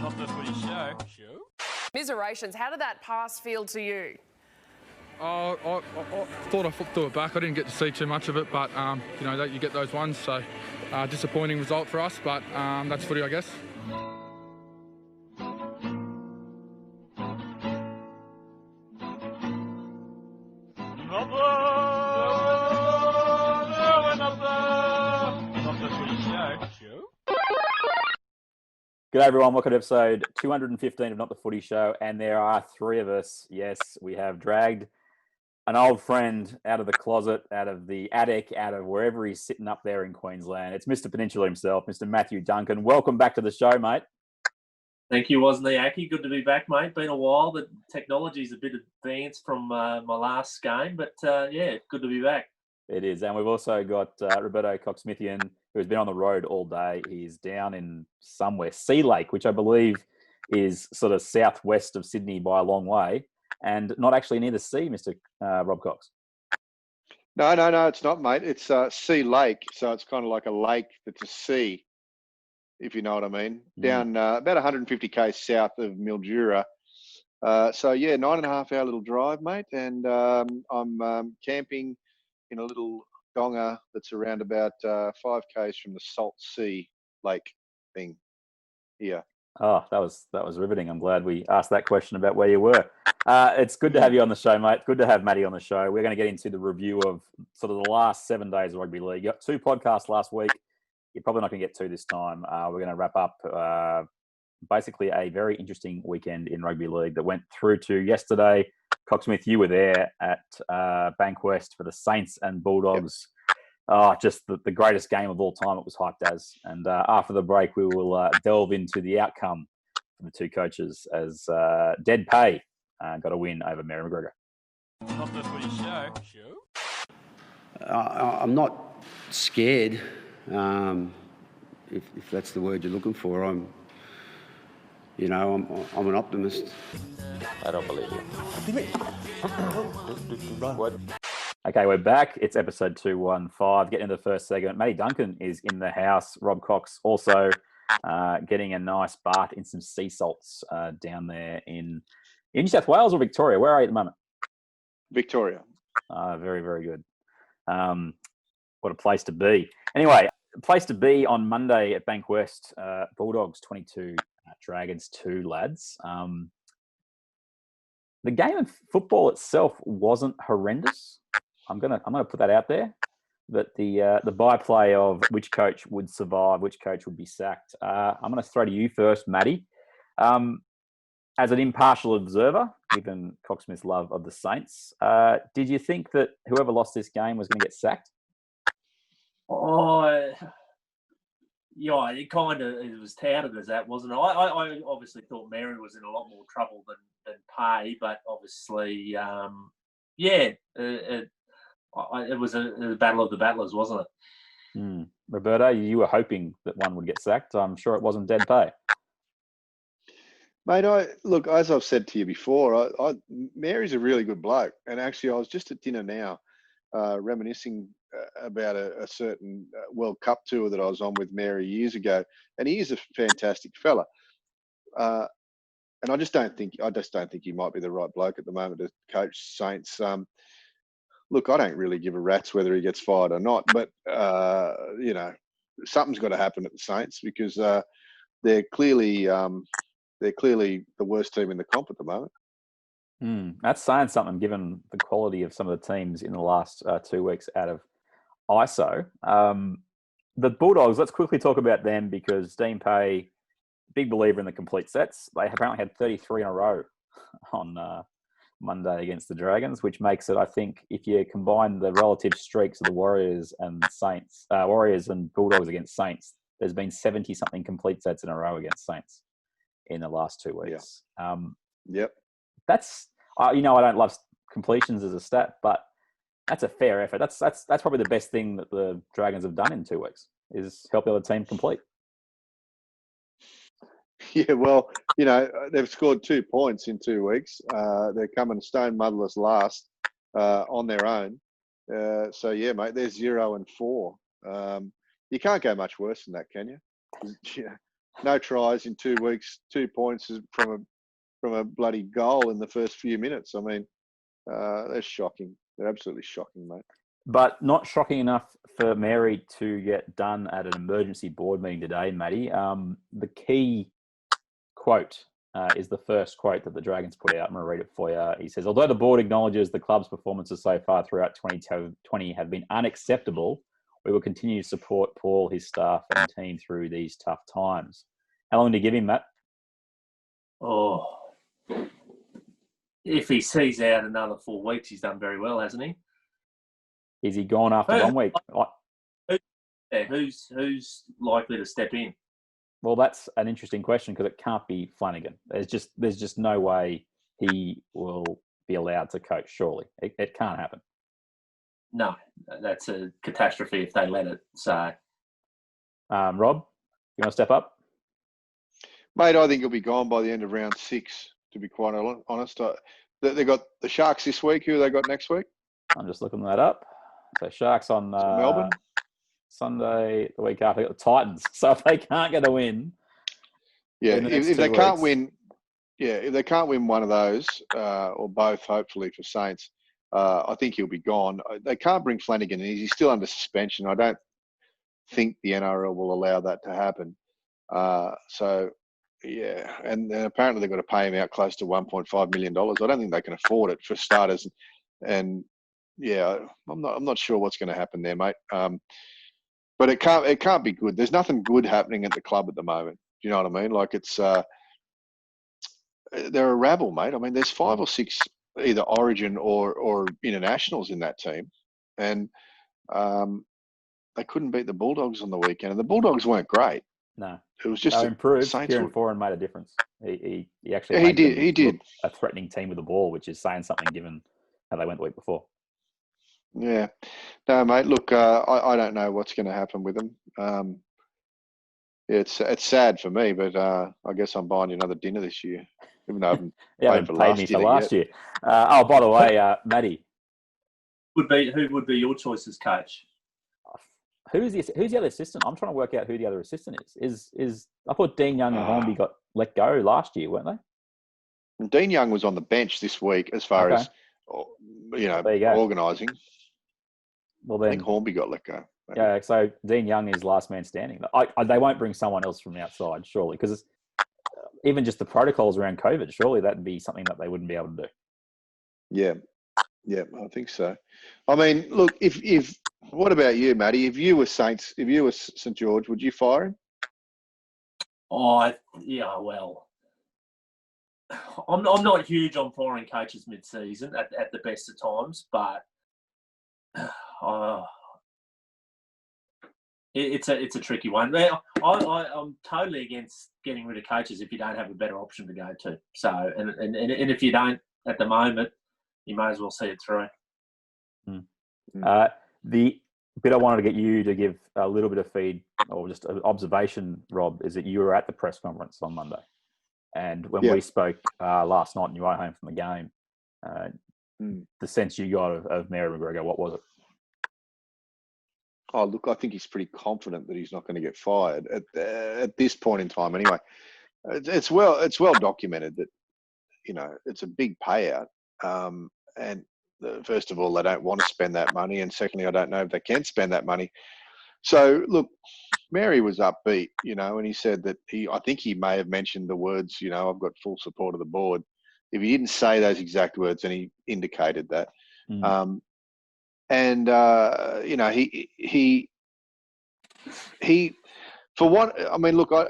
Not the Footy Show. Commiserations. How did that pass feel to you? I thought I threw it back. I didn't get to see too much of it, but you get those ones. So disappointing result for us, but that's footy, I guess. G'day everyone, welcome to episode 215 of Not The Footy Show, and there are three of us. Yes, we have dragged an old friend out of the closet, out of the attic, out of wherever he's sitting up there in Queensland. It's Mr. Peninsula himself, Mr. Matthew Duncan. Welcome back to the show, mate. Thank you, Wozniacki. Good to be back, mate. Been a while. The technology's a bit advanced from my last game, but yeah, good to be back. It is, and we've also got Roberto COXSMITH'S, who's been on the road all day. He's down in somewhere, Sea Lake, which I believe is sort of southwest of Sydney by a long way, and not actually near the sea, Mr. Rob Cox. No, it's not, mate. It's Sea Lake, so it's kind of like a lake that's a sea, if you know what I mean. Down about 150 k's south of Mildura. So yeah, 9.5-hour little drive, mate, and I'm camping in a little donga that's around about 5 k's from the Salt Sea Lake thing here. Oh, that was riveting. I'm glad we asked that question about where you were. It's good to have you on the show, mate. Good to have Matty on the show. We're going to get into the review of sort of the last 7 days of Rugby League. You got 2 podcasts last week. You're probably not going to get 2 this time. We're going to wrap up basically a very interesting weekend in Rugby League that went through to yesterday. COXSMITH, you were there at Bankwest for the Saints and Bulldogs. Yep. Oh, just the greatest game of all time, it was hyped as. And after the break, we will delve into the outcome for the two coaches as Dead Pay got a win over Mary McGregor. Not the Footy Show. I'm not scared, if that's the word you're looking for. I'm an optimist. I don't believe you. Okay, we're back. It's episode 215. Getting into the first segment. Matty Duncan is in the house. Rob Cox also getting a nice bath in some sea salts down there in New South Wales or Victoria. Where are you at the moment? Victoria. Very, very good. What a place to be. Anyway, a place to be on Monday at Bankwest. Bulldogs 22, Dragons 2, lads. The game of football itself wasn't horrendous. I'm gonna put that out there. But the byplay of which coach would survive, which coach would be sacked. I'm going to throw to you first, Matty. As an impartial observer, given COXSMITH'S love of the Saints, did you think that whoever lost this game was going to get sacked? Oh, yeah, it was touted as that, wasn't it? I obviously thought Mary was in a lot more trouble than Pay, but obviously, it was a battle of the battlers, wasn't it? Roberto, you were hoping that one would get sacked. I'm sure it wasn't Dead Pay. Mate, look, as I've said to you before, Mary's a really good bloke. And actually, I was just at dinner now reminiscing about a certain World Cup tour that I was on with Mary years ago. And he is a fantastic fella. And I just don't think he might be the right bloke at the moment to coach Saints. Look, I don't really give a rat's whether he gets fired or not, but something's got to happen at the Saints because they're clearly the worst team in the comp at the moment. That's saying something, given the quality of some of the teams in the last 2 weeks out of ISO. The Bulldogs, let's quickly talk about them because Dean Pay, big believer in the complete sets. They apparently had 33 in a row on Monday against the Dragons, which makes it, I think, if you combine the relative streaks of the Warriors and Saints, Warriors and Bulldogs against Saints, there's been 70-something complete sets in a row against Saints in the last 2 weeks. Yeah. Yep. That's, I don't love completions as a stat, but that's a fair effort. That's probably the best thing that the Dragons have done in 2 weeks is help the other team complete. Yeah, well, they've scored 2 points in 2 weeks. They're coming stone motherless last on their own. So, yeah, mate, they're 0-4. You can't go much worse than that, can you? Yeah. no tries in 2 weeks, 2 points from a bloody goal in the first few minutes. I mean, they're shocking. They're absolutely shocking, mate. But not shocking enough for Mary to get done at an emergency board meeting today, Matty. The key quote is the first quote that the Dragons put out. I'm going to read it for you. He says, although the board acknowledges the club's performances so far throughout 2020 have been unacceptable, we will continue to support Paul, his staff and team through these tough times. How long do you give him, Matt? Oh, if he sees out another 4 weeks, he's done very well, hasn't he? Is he gone after 1 week? Who's likely to step in? Well, that's an interesting question because it can't be Flanagan. There's just no way he will be allowed to coach. Surely, it can't happen. No, that's a catastrophe if they let it. So, Rob, you want to step up? Mate, I think he'll be gone by the end of round 6, to be quite honest. They got the Sharks this week. Who have they got next week? I'm just looking that up. So Sharks on Melbourne. Sunday, the week after, they got the Titans. So if they can't get a win, if they can't win, if they can't win one of those or both, hopefully for Saints, I think he'll be gone. They can't bring Flanagan in. He's still under suspension. I don't think the NRL will allow that to happen. And apparently they've got to pay him out close to $1.5 million. I don't think they can afford it for starters. And I'm not sure what's going to happen there, mate. But it can't be good. There's nothing good happening at the club at the moment. Do you know what I mean? Like it's they're a rabble, mate. I mean, there's 5 or 6 either Origin or internationals in that team, and they couldn't beat the Bulldogs on the weekend. And the Bulldogs weren't great. No, it was just improved. Saints Kieran Foran made a difference. He actually he did a threatening team with the ball, which is saying something given how they went the week before. Yeah, no, mate. Look, I don't know what's going to happen with them. It's sad for me, but I guess I'm buying you another dinner this year, even though I haven't paid me for last year. By the way, Matty, who would be your choice as coach? Who's the other assistant? I'm trying to work out who the other assistant is. Is I thought Dean Young and Hornby got let go last year, weren't they? Dean Young was on the bench this week as far as organising. Well, then I think Hornby got let go. Maybe. Yeah, so Dean Young is last man standing. They won't bring someone else from outside, surely, because even just the protocols around COVID, surely that'd be something that they wouldn't be able to do. Yeah, I think so. I mean, look, if what about you, Matty? If you were St George, would you fire him? Oh, yeah, well, I'm not huge on firing coaches mid-season at the best of times, but it's a tricky one. I'm totally against getting rid of coaches if you don't have a better option to go to. So, and if you don't at the moment, you may as well see it through. The bit I wanted to get you to give a little bit of feed or just an observation, Rob, is that you were at the press conference on Monday. And when we spoke last night and you were home from the game, the sense you got of Mary McGregor, what was it? Oh, look, I think he's pretty confident that he's not going to get fired at this point in time. Anyway, it's well documented that it's a big payout, and first of all, they don't want to spend that money, and secondly, I don't know if they can spend that money. So, look, Mary was upbeat, and he said that I think he may have mentioned the words, I've got full support of the board. If he didn't say those exact words, then he indicated that. He for what I mean, look, I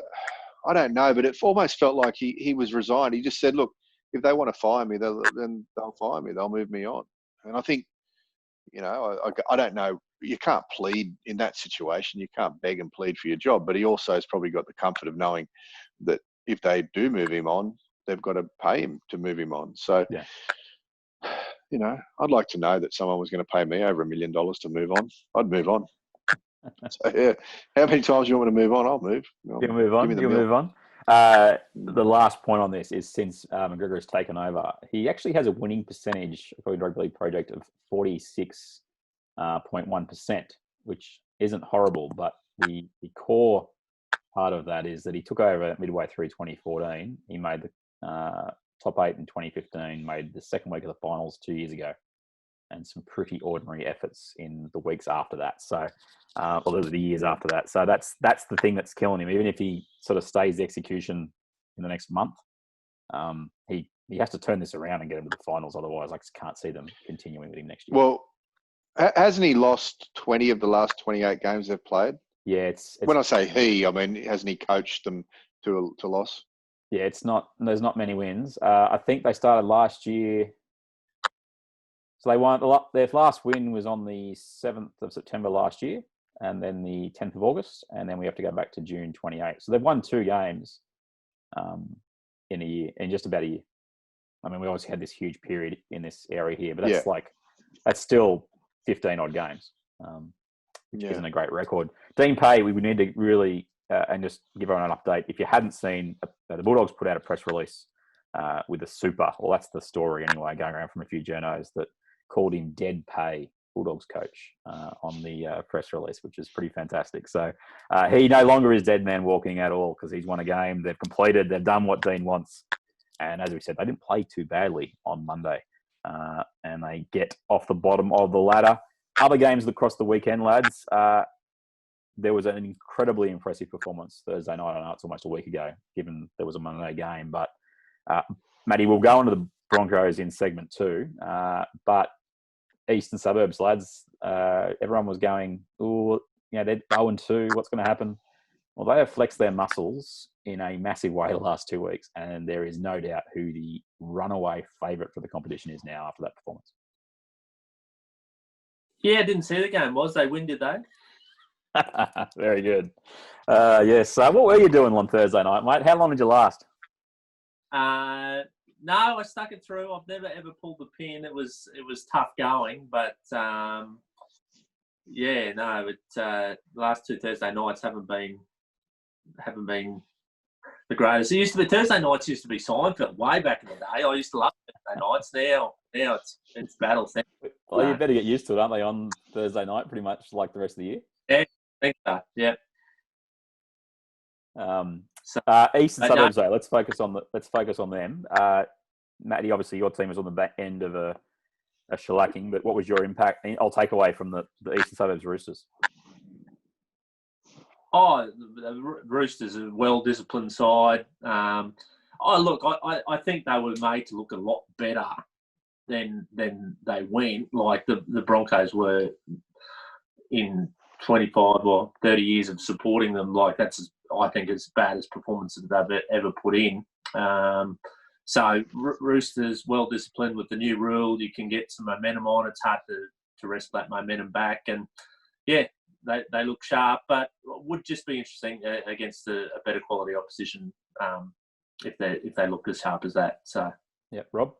don't know, but it almost felt like he was resigned. He just said, look, if they want to fire me, then they'll fire me. They'll move me on. And I think, I don't know. You can't plead in that situation. You can't beg and plead for your job. But he also has probably got the comfort of knowing that if they do move him on, they've got to pay him to move him on. So, I'd like to know that someone was going to pay me over $1 million to move on. I'd move on. So, yeah. How many times do you want me to move on? I'll move. You'll move on. You'll move on. The last point on this is since McGregor has taken over, he actually has a winning percentage, according to Rugby League Project, of 46.1%, which isn't horrible, but the core part of that is that he took over midway through 2014. He made the top 8 in 2015, made the second week of the finals 2 years ago, and some pretty ordinary efforts in the weeks after that. So, or the years after that. So that's the thing that's killing him. Even if he sort of stays the execution in the next month, he has to turn this around and get him to the finals. Otherwise, I just can't see them continuing with him next year. Well, hasn't he lost 20 of the last 28 games they've played? Yeah, it's when I say he, I mean, hasn't he coached them to loss? Yeah, there's not many wins. I think they started last year. So they won their last win was on the 7th of September last year, and then the 10th of August, and then we have to go back to June 28th. So they've won 2 games in a year, in just about a year. I mean, we obviously had this huge period in this area here, but that's still 15 odd games, which isn't a great record. Dean Pay, we would need to really, and just give everyone an update. If you hadn't seen, the Bulldogs put out a press release with a super, well, that's the story anyway, going around from a few journos that called him Dead Pay Bulldogs coach on the press release, which is pretty fantastic. So he no longer is dead man walking at all because he's won a game. They've completed. They've done what Dean wants. And as we said, they didn't play too badly on Monday. And they get off the bottom of the ladder. Other games across the weekend, lads. There was an incredibly impressive performance Thursday night. I know it's almost a week ago, given there was a Monday game. But, Matty, we'll go into the Broncos in segment 2. But Eastern Suburbs, lads, everyone was going, they're 0-2. What's going to happen? Well, they have flexed their muscles in a massive way the last 2 weeks, and there is no doubt who the runaway favourite for the competition is now after that performance. Yeah, I didn't see the game. They win, did they? Very good. Yes. What were you doing on Thursday night, mate? How long did you last? No, I stuck it through. I've never ever pulled the pin. It was tough going, but the last 2 Thursday nights haven't been the greatest. It used to be Thursday nights used to be Seinfeld way back in the day. I used to love Thursday nights. Now it's battles. Well, you better get used to it, aren't they? On Thursday night, pretty much like the rest of the year. Yeah, I think so. Yeah. Eastern Suburbs, though. Let's focus on them. Matty, obviously your team was on the back end of a shellacking, but what was your impact? I'll take away from the Eastern Suburbs Roosters. Oh, the Roosters are a well-disciplined side. I think they were made to look a lot better than they went. Like the Broncos were in 25 or 30 years of supporting them. Like that's, I think, as bad as performances they've ever put in. So Roosters, well-disciplined with the new rule. You can get some momentum on. It's hard to wrest that momentum back. And, yeah, they look sharp, but would just be interesting against a better quality opposition if they looked as sharp as that. So, yeah, Rob?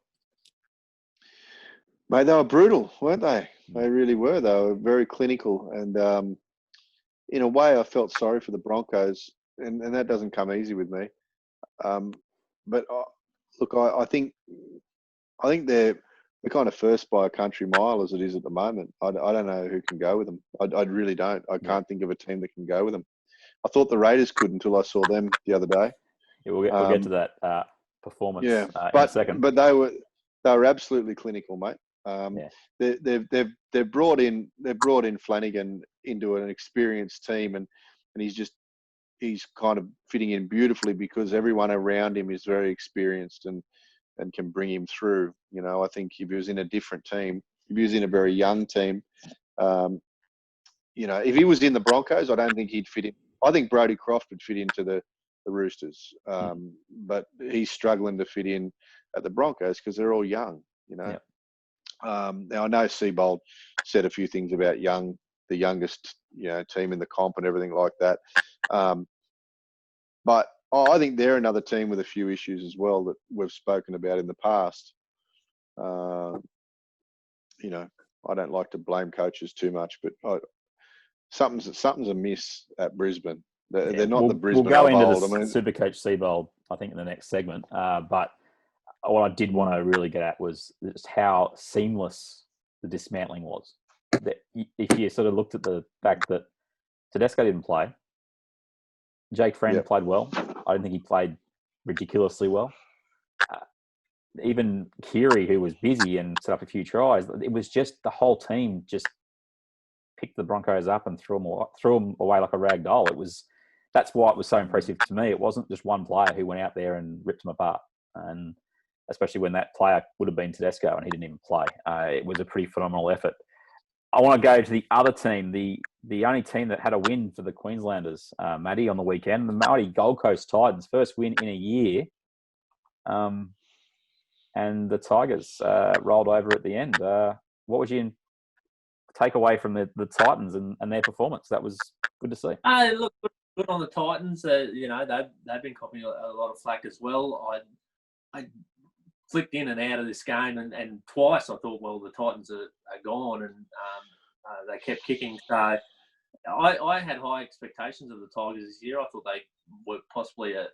Mate, they were brutal, weren't they? They really were. They were very clinical. And in a way, I felt sorry for the Broncos, and that doesn't come easy with me. But look, I think they're kind of first by a country mile as it is at the moment. I don't know who can go with them. I really don't. I can't think of a team that can go with them. I thought the Raiders could until I saw them the other day. Yeah, we'll get to that performance in a second. But they were absolutely clinical, mate. They've brought in Flanagan into an experienced team, and he's kind of fitting in beautifully because everyone around him is very experienced and can bring him through. You know, I think if he was in a different team, if he was in a very young team, if he was in the Broncos, I don't think he'd fit in. I think Brodie Croft would fit into the Roosters, but he's struggling to fit in at the Broncos because they're all young, you know. Yep. Now I know Seibold said a few things about the youngest, team in the comp and everything like that. But I think they're another team with a few issues as well that we've spoken about in the past. I don't like to blame coaches too much, but something's amiss at Brisbane. They're not the Brisbane. We'll go into old. the Supercoach Seibold, I think, in the next segment. But what I did want to really get at was just how seamless the dismantling was. That if you sort of looked at the fact that Tedesco didn't play, Jake Friend Yep. played well. I didn't think he played ridiculously well. Even Keary, who was busy and set up a few tries, it was just the whole team just picked the Broncos up and threw them away like a rag doll. That's why it was so impressive to me. It wasn't just one player who went out there and ripped them apart, and especially when that player would have been Tedesco and he didn't even play. It was a pretty phenomenal effort. I want to go to the other team, the only team that had a win for the Queenslanders, Matty, on the weekend, the Maori Gold Coast Titans, first win in a year. And the Tigers rolled over at the end. What would you take away from the Titans and their performance? That was good to see. Look, good on the Titans. They've been copying a lot of flack as well. I flicked in and out of this game, and twice I thought, well, the Titans are gone, and they kept kicking. So I had high expectations of the Tigers this year. I thought they were possibly a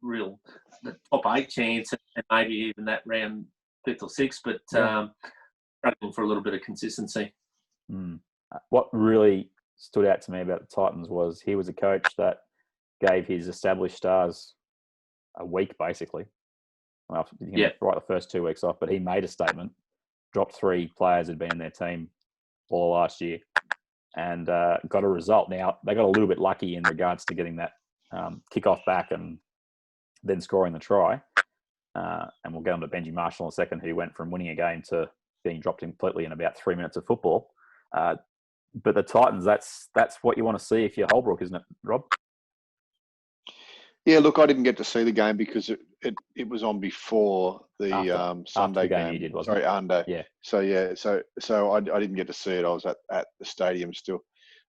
real the top 8 chance, and maybe even that round 5th or 6th, but struggling for a little bit of consistency. What really stood out to me about the Titans was he was a coach that gave his established stars a week, basically. Well, he can write the first 2 weeks off, but he made a statement, dropped 3 players who'd been in their team all last year, and got a result. Now, they got a little bit lucky in regards to getting that kickoff back and then scoring the try. And we'll get on to Benji Marshall in a second, who went from winning a game to being dropped completely in about 3 minutes of football. But the Titans, that's what you want to see if you're Holbrook, isn't it, Rob? Yeah, look, I didn't get to see the game because it was on before the Sunday game. You did, wasn't Sorry, it? Sunday. Yeah. So I didn't get to see it. I was at the stadium still.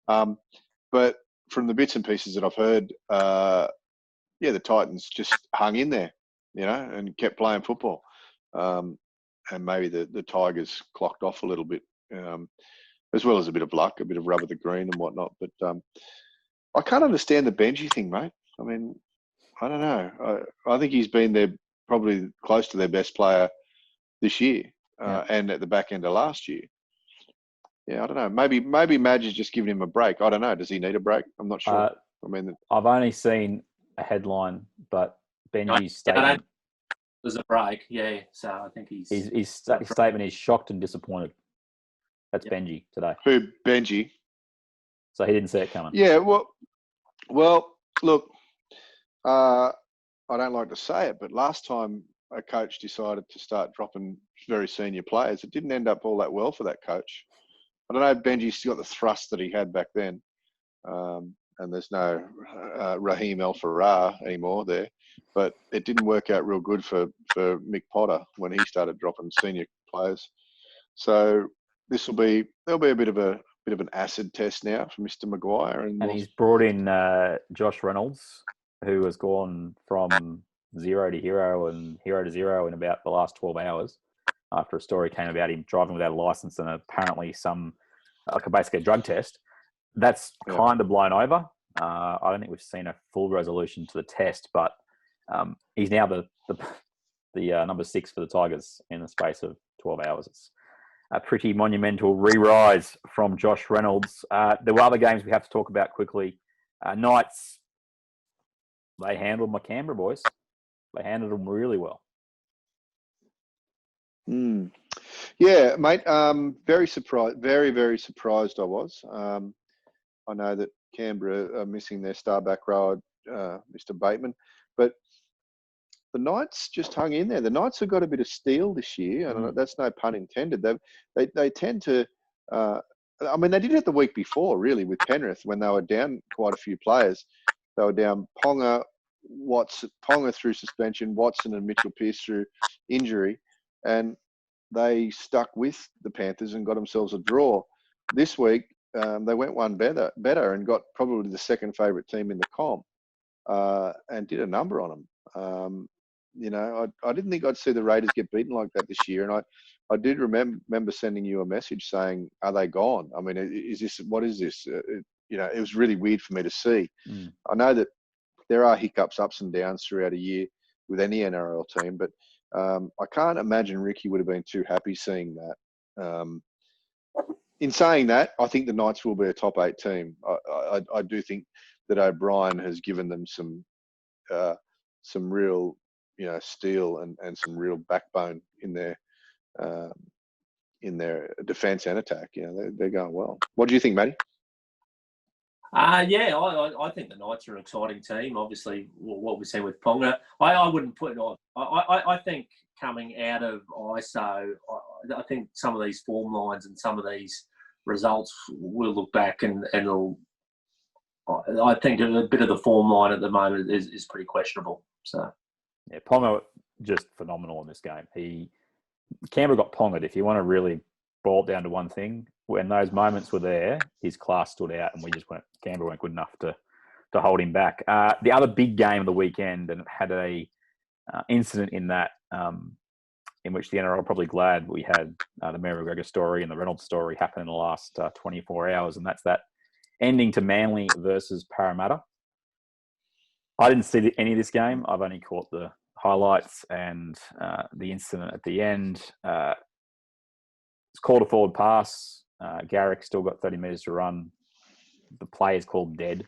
But from the bits and pieces that I've heard, the Titans just hung in there, and kept playing football. And maybe the Tigers clocked off a little bit, as well as a bit of luck, a bit of rub of the green and whatnot. But I can't understand the Benji thing, mate. I mean, I don't know. I think he's been there probably close to their best player this year, and at the back end of last year. Yeah, I don't know. Maybe Madge is just giving him a break. I don't know. Does he need a break? I'm not sure. I've only seen a headline, but Benji's statement. There's a break, yeah. So I think his statement is shocked and disappointed. That's Benji today. Who, Benji? So he didn't see it coming. Yeah, well, look, I don't like to say it, but last time a coach decided to start dropping very senior players, it didn't end up all that well for that coach. I don't know if Benji's still got the thrust that he had back then. And there's no Raheem El Farrar anymore there. But it didn't work out real good for Mick Potter when he started dropping senior players. So there'll be a bit of an acid test now for Mr. Maguire. And he's brought in Josh Reynolds, who has gone from 0 to hero and hero to zero in about the last 12 hours after a story came about him driving without a license and apparently basically a drug test. That's kind of blown over. I don't think we've seen a full resolution to the test, but he's now the number 6 for the Tigers in the space of 12 hours. It's a pretty monumental re-rise from Josh Reynolds. There were other games we have to talk about quickly. Knights, they handled my Canberra boys. They handled them really well. Yeah, mate. Very surprised. Very, very surprised I was. I know that Canberra are missing their star back row, Mr. Bateman, but the Knights just hung in there. The Knights have got a bit of steel this year, and that's no pun intended. They tend to. They did it the week before, really, with Penrith when they were down quite a few players. They were down Ponga through suspension, Watson and Mitchell Pearce through injury, and they stuck with the Panthers and got themselves a draw. This week, they went one better and got probably the second favourite team in the comp and did a number on them. I didn't think I'd see the Raiders get beaten like that this year, and I did remember sending you a message saying, "Are they gone?" I mean, what is this? It was really weird for me to see. I know that there are hiccups, ups and downs throughout a year with any NRL team, but I can't imagine Ricky would have been too happy seeing that. In saying that, I think the Knights will be a top 8 team. I do think that O'Brien has given them some real, steel and some real backbone in their defence and attack. They're going well. What do you think, Matty? Yeah, I think the Knights are an exciting team. Obviously, what we've seen with Ponga, I wouldn't put it on. I think coming out of ISO, I think some of these form lines and some of these results, we'll look back and it'll. I think a bit of the form line at the moment is pretty questionable. So, yeah, Ponga just phenomenal in this game. Canberra got Ponga-ed. If you want to really boil it down to one thing, when those moments were there, his class stood out, and Canberra weren't good enough to hold him back. The other big game of the weekend, and it had a incident in that, in which the NRL are probably glad we had the McGregor story and the Reynolds story happen in the last 24 hours, and that's that ending to Manly versus Parra-Manly. I didn't see any of this game. I've only caught the highlights and the incident at the end. It's called a forward pass. Warrick still got 30 metres to run. The play is called dead.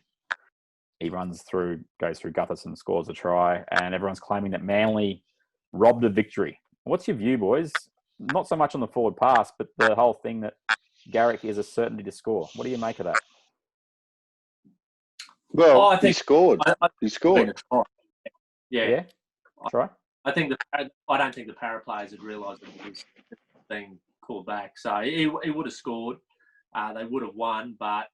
He goes through Gutherson, scores a try, and everyone's claiming that Manly robbed a victory. What's your view, boys? Not so much on the forward pass, but the whole thing that Warrick is a certainty to score. What do you make of that? Well, I think he scored. He I scored. think try. Yeah. Try? I don't think the Parra players had realised that it was being called back. So he would have scored. They would have won. But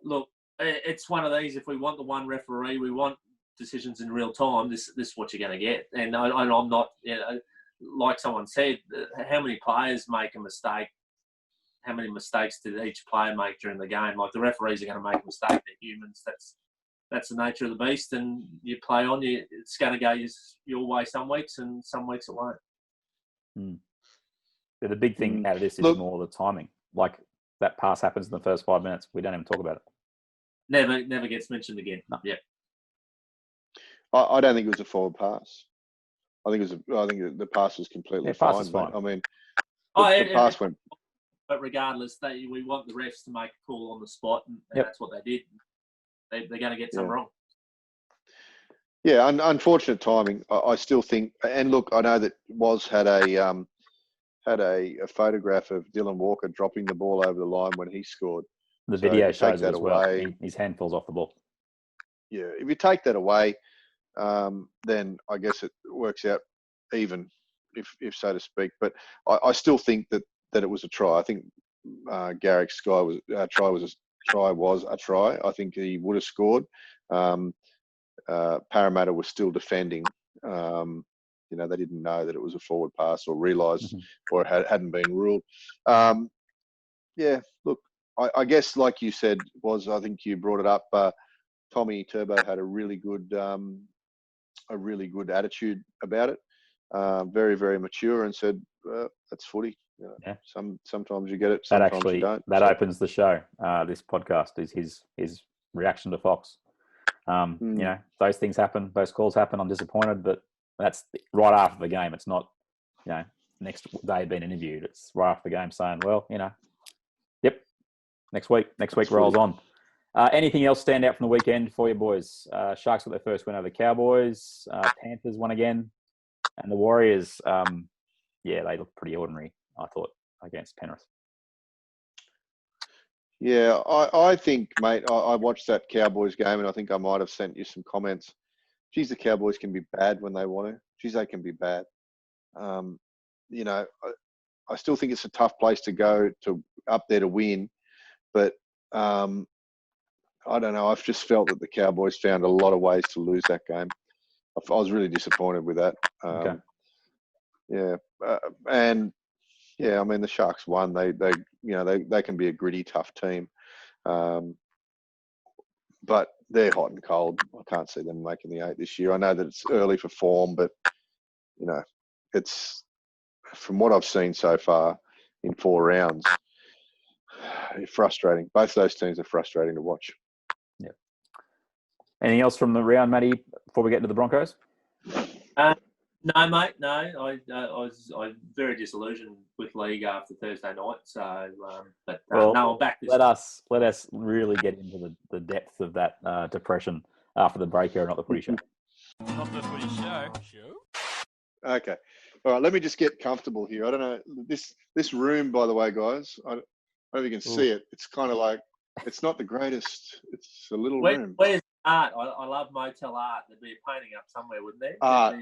look, it's one of these. If we want the one referee, we want decisions in real time. This is what you're going to get. And I'm not, like someone said, how many players make a mistake? How many mistakes did each player make during the game? Like, the referees are going to make a mistake. They're humans. That's the nature of the beast. And you play on. It's going to go your way some weeks, and some weeks it won't. Yeah, the big thing out of this is more the timing. Like, that pass happens in the first 5 minutes. We don't even talk about it. Never gets mentioned again. No. Yeah. I don't think it was a forward pass. I think the pass was completely fine. I mean, the pass went. But regardless, we want the refs to make a call on the spot, and that's what they did. They're going to get some wrong. Yeah, unfortunate timing. I still think, and look, I know that Woz had a photograph of Dylan Walker dropping the ball over the line when he scored. The video shows that as well. His hand falls off the ball. Yeah, if you take that away, then I guess it works out even, if so to speak. But I still think that it was a try. I think Warrick's try was a try. I think he would have scored. Parramatta was still defending. They didn't know that it was a forward pass or realised or it hadn't been ruled. Look, I guess like you said, I think you brought it up. Tommy Turbo had a really good attitude about it. Very, very mature, and said, "That's footy. Sometimes you get it, sometimes you don't." That opens the show. This podcast is his reaction to Fox. Those things happen. Those calls happen. I'm disappointed, but that's right after the game. It's not, next day being interviewed. It's right after the game saying, well, yep, next week rolls on. Anything else stand out from the weekend for you boys? Sharks got their first win over the Cowboys. Panthers won again. And the Warriors, they looked pretty ordinary, I thought, against Penrith. Yeah, I think, mate, I watched that Cowboys game, and I think I might have sent you some comments. Geez, the Cowboys can be bad when they want to. Geez, they can be bad. I still think it's a tough place to go to up there to win, but I don't know. I've just felt that the Cowboys found a lot of ways to lose that game. I was really disappointed with that. Okay. I mean, the Sharks won. They can be a gritty, tough team, but they're hot and cold. I can't see them making the 8 this year. I know that it's early for form, but it's, from what I've seen so far in 4 rounds, frustrating. Both those teams are frustrating to watch. Yeah. Anything else from the round, Matty, before we get to the Broncos? No, mate. No, I was very disillusioned with league after Thursday night. So, Well, no, I'm back this. Let us really get into the depth of that depression after the break here. Not the footy show. Not the footy show. Okay. All right. Let me just get comfortable here. I don't know this room, by the way, guys. I don't know if you can see it. It's kind of like it's not the greatest. It's a little room. Where's art? I love motel art. There'd be a painting up somewhere, wouldn't there? Art.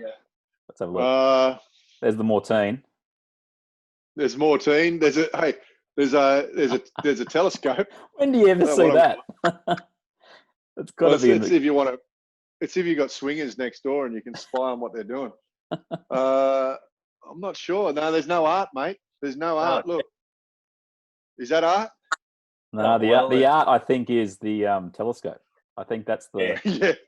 Let's have a look. There's the Mortine. There's Mortine. There's a telescope. When do you ever see that? It's got to be. It's if you want to. It's if you got swingers next door and you can spy on what they're doing. I'm not sure. No, there's no art, mate. There's no art. Look, is that art? No, the art I think is the telescope. I think that's the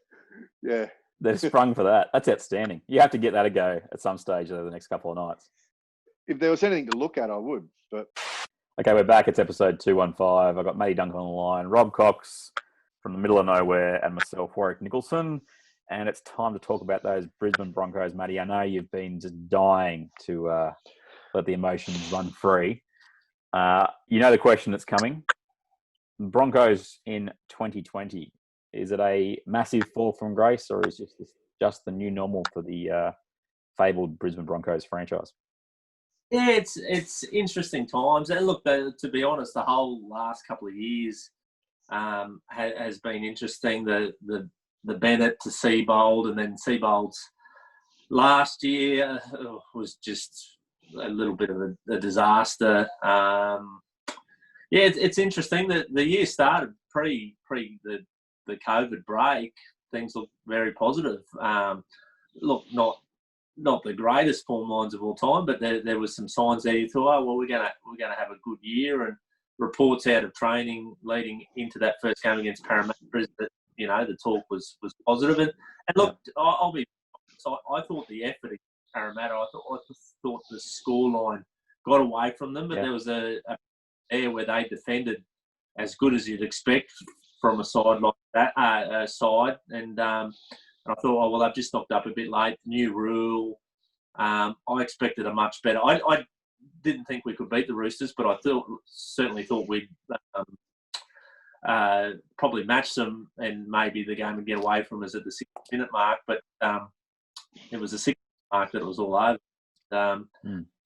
yeah. They've sprung for that. That's outstanding. You have to get that a go at some stage over the next couple of nights. If there was anything to look at, I would. But okay, we're back. It's episode 215. I've got Matty Duncan on the line, Robb Cox from the middle of nowhere, and myself, Warrick Nicolson. And it's time to talk about those Brisbane Broncos, Matty. I know you've been just dying to let the emotions run free. You know the question that's coming. Broncos in 2020. Is it a massive fall from grace, or is this just the new normal for the fabled Brisbane Broncos franchise? Yeah, it's interesting times. And look, to be honest, the whole last couple of years has been interesting. The Bennett to Seibold, and then Seibold's last year was just a little bit of a disaster. It's interesting that the year started pre the COVID break. Things look very positive. Look, not the greatest form lines of all time, but there was some signs there you thought, oh well, we're gonna have a good year, and reports out of training leading into that first game against Parra-Manly that the talk was positive. And look, I'll be. I thought the effort against Parramatta, I thought the scoreline got away from them, but there was a there where they defended as good as you'd expect from a side like that and I thought, oh well, they've just knocked up a bit late. New rule. I expected a much better. I didn't think we could beat the Roosters, but I certainly thought we'd probably match them, and maybe the game would get away from us at the 6-minute mark. But it was the 6-minute mark that it was all over.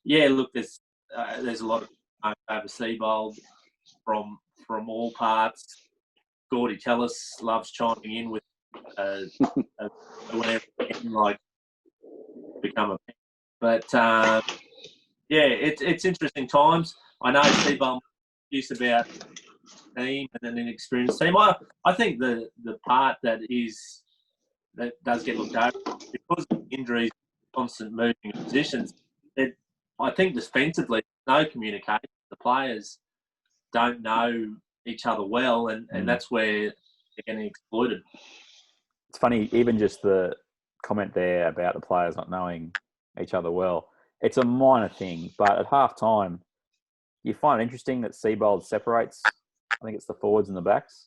Yeah, look, there's a lot of over Seibold from all parts. Gordy Tellis loves chiming in with whenever like become a. But it's interesting times. I know Seibold used about team and an inexperienced team. I think the part that does get looked over because of injuries, constant moving of positions. I think defensively, no communication. The players don't know each other well, and that's where they're getting exploited. It's funny, even just the comment there about the players not knowing each other well. It's a minor thing, but at halftime, you find it interesting that Seibold separates. I think it's the forwards and the backs.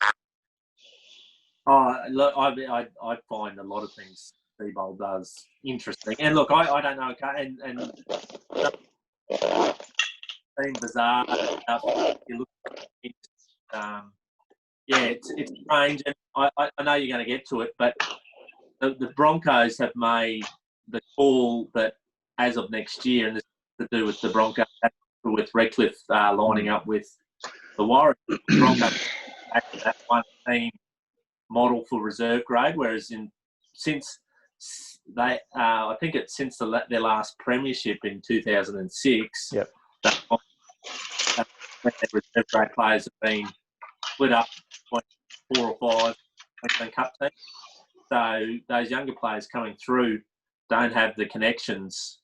Look, I find a lot of things Seibold does interesting. And look, I don't know, and seem bizarre. You look, it's strange. And I know you're going to get to it, but the Broncos have made the call that as of next year, and this is to do with the Broncos, with Redcliffe lining up with the Warrick, the Broncos have that one team model for reserve grade, whereas since their last premiership in 2006, their reserve grade players have been split up between 4 or 5 Queensland Cup teams. So those younger players coming through don't have the connections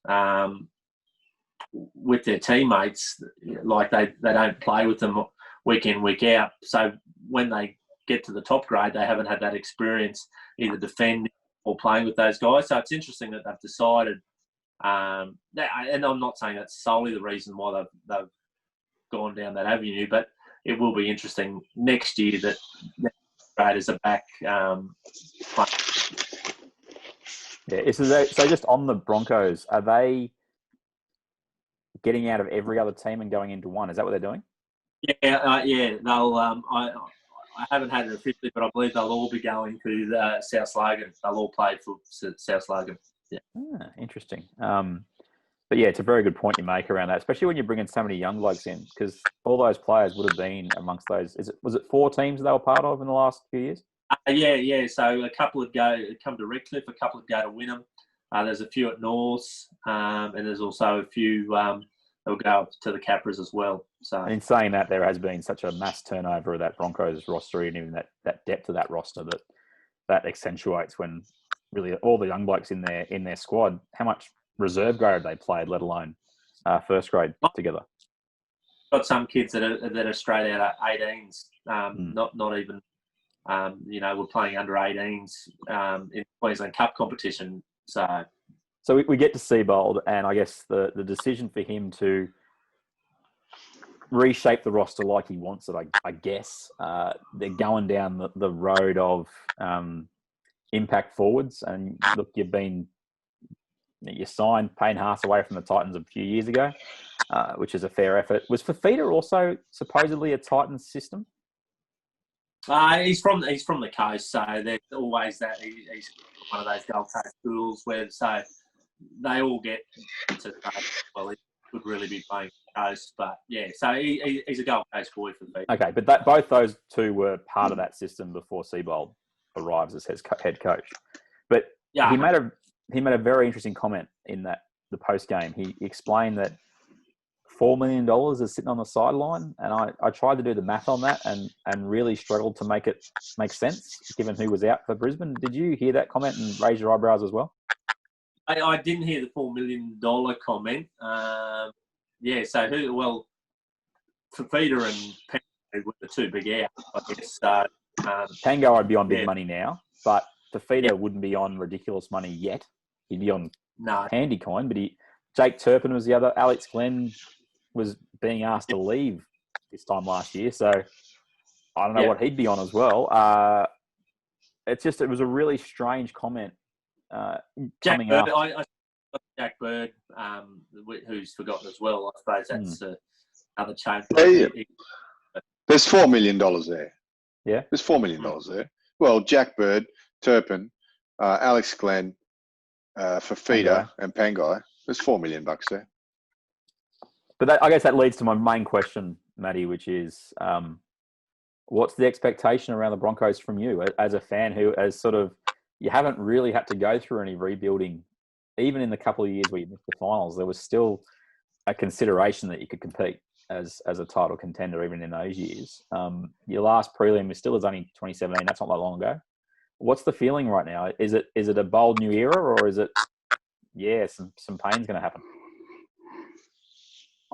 with their teammates, like they don't play with them week in, week out. So when they get to the top grade, they haven't had that experience either defending or playing with those guys. So it's interesting that they've decided, and I'm not saying that's solely the reason why they've gone down that avenue, but it will be interesting next year that graders are back. Yeah. So just on the Broncos, are they getting out of every other team and going into one? Is that what they're doing? Yeah. They'll. I haven't had it officially, but I believe they'll all be going to the South Logan. They'll all play for South Logan. Yeah. Interesting. But yeah, it's a very good point you make around that, especially when you're bringing so many young blokes in, because all those players would have been amongst those. Was it 4 teams they were part of in the last few years? Yeah. So a couple would come to Redcliffe, a couple would go to Wynnum. There's a few at North, and there's also a few that'll go up to the Capras as well. So, and in saying that, there has been such a mass turnover of that Broncos roster, and even that depth of that roster that accentuates when really all the young blokes in their squad, how much reserve grade they played, let alone first grade together. Got some kids that are straight out of 18s, not even. We're playing under 18s in Queensland Cup competition. So we get to Seibold, and I guess the decision for him to reshape the roster like he wants it, I guess they're going down the road of impact forwards. And look, you signed Payne Haas away from the Titans a few years ago, which is a fair effort. Was Fafita also supposedly a Titans system? He's from the coast, so there's always that. He's one of those Gold Coast schools where they all get to well, he could really be playing coast, but yeah. So he's a Gold Coast boy for me. Okay, but both those two were part of that system before Seibold arrives as head coach. But yeah, he made a very interesting comment in the post game. He explained that $4 million is sitting on the sideline, and I tried to do the math on that and really struggled to make it make sense given who was out for Brisbane. Did you hear that comment and raise your eyebrows as well? I didn't hear the $4 million comment. So Fafita and Pango were the two big out, I guess. Pango would be on big money now, but Fafita wouldn't be on ridiculous money yet. He'd be on handy coin, but Jake Turpin was the other. Alex Glenn was being asked to leave this time last year, so I don't know what he'd be on as well. It was a really strange comment coming up. Jack Bird, who's forgotten as well. I suppose that's other change. There's $4 million there. Yeah, there's $4 million there. Well, Jack Bird, Turpin, Alex Glenn, Fafita, and Pangai. There's $4 million there. But I guess that leads to my main question, Matty, which is, what's the expectation around the Broncos from you as a fan who has you haven't really had to go through any rebuilding, even in the couple of years where you missed the finals. There was still a consideration that you could compete as a title contender, even in those years. Your last prelim is only 2017. That's not that long ago. What's the feeling right now? Is it a bold new era, or is it, some pain's going to happen?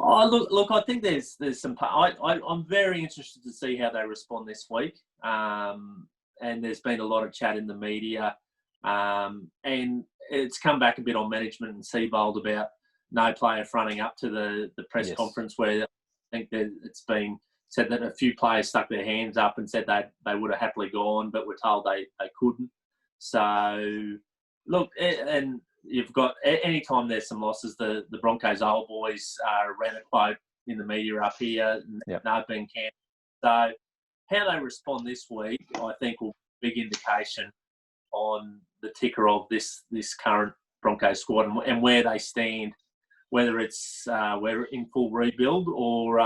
Oh, look! I think there's some. I'm very interested to see how they respond this week. And there's been a lot of chat in the media, and it's come back a bit on management and Seibold about no player fronting up to the press conference, where I think that it's been said that a few players stuck their hands up and said they would have happily gone, but were told they couldn't. So look, and you've got, anytime there's some losses, the Broncos old boys ran a quote in the media up here, and they've been cancelled. So how they respond this week, I think, will be a big indication on the ticker of this current Broncos squad and where they stand, whether it's we're in full rebuild or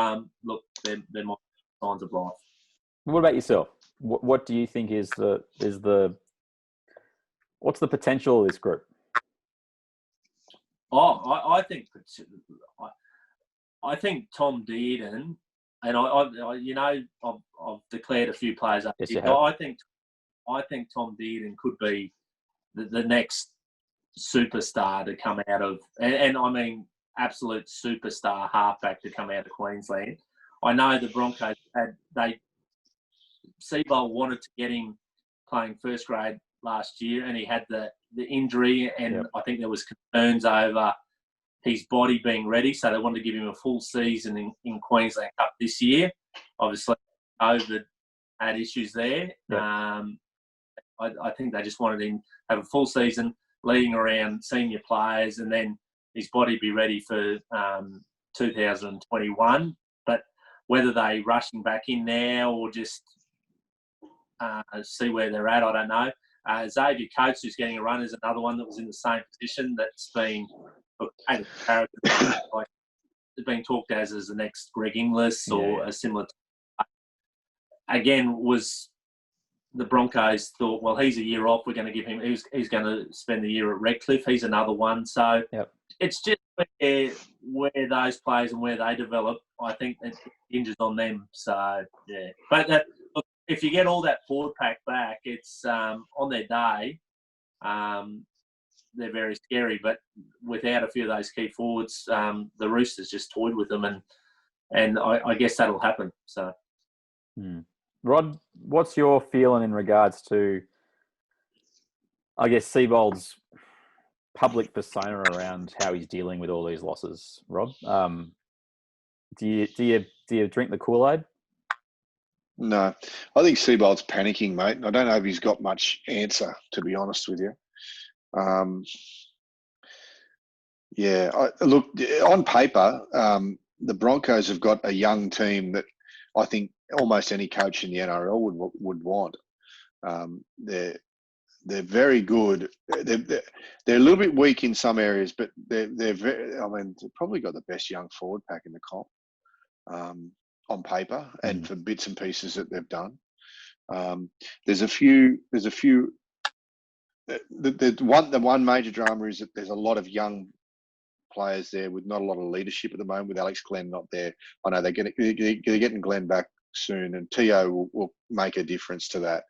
look, there might be signs of life. What about yourself? What do you think is what's the potential of this group? I think Tom Dearden, and I've declared a few players up here. I think Tom Dearden could be the next superstar to come out of, and I mean absolute superstar halfback to come out of Queensland. I know the Broncos Seibold wanted to get him playing first grade last year, and he had the injury, and I think there was concerns over his body being ready, so they wanted to give him a full season in Queensland Cup this year. Obviously, COVID had issues there. I think they just wanted him to have a full season. leading around senior players, and then his body be ready for 2021. But whether they rushing back in now or just see where they're at, I don't know. Xavier Coates, who's getting a run, is another one that was in the same position that's been like being talked as the next Greg Inglis or a similar. Again, was the Broncos thought, well, he's a year off. We're going to give him. He's going to spend the year at Redcliffe. He's another one. So it's just where those players and where they develop. I think it hinges on them. So yeah, but look, if you get all that forward pack back, it's on their day. They're very scary, but without a few of those key forwards, the Roosters just toyed with them, and I guess that'll happen. So, Rod, what's your feeling in regards to, I guess, Seibold's public persona around how he's dealing with all these losses? Rob, do you drink the Kool-Aid? No, I think Seibold's panicking, mate. I don't know if he's got much answer, to be honest with you. Look, on paper, the Broncos have got a young team that I think almost any coach in the NRL would want. They're very good. They're a little bit weak in some areas, but they're very. I mean, they've probably got the best young forward pack in the comp on paper, and for bits and pieces that they've done. There's a few. The one major drama is that there's a lot of young players there with not a lot of leadership at the moment, with Alex Glenn not there. I know they're getting Glenn back soon, and Tio will make a difference to that.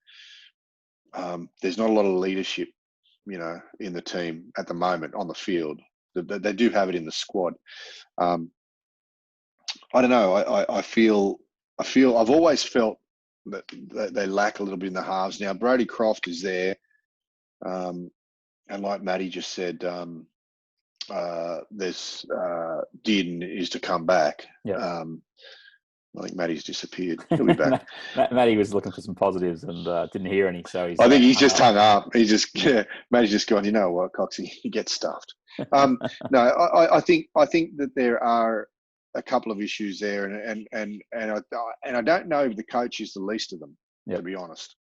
There's not a lot of leadership, in the team at the moment on the field. They do have it in the squad. I don't know. I feel I've always felt that they lack a little bit in the halves. Now Brodie Croft is there. And like Matty just said, there's Dearden is to come back. I think Matty's disappeared. He'll be back. Matty was looking for some positives and didn't hear any, so I think he's just hung up. Matty's just gone, you know what, Coxie, he gets stuffed. No, I think that there are a couple of issues there, and I don't know if the coach is the least of them, to be honest.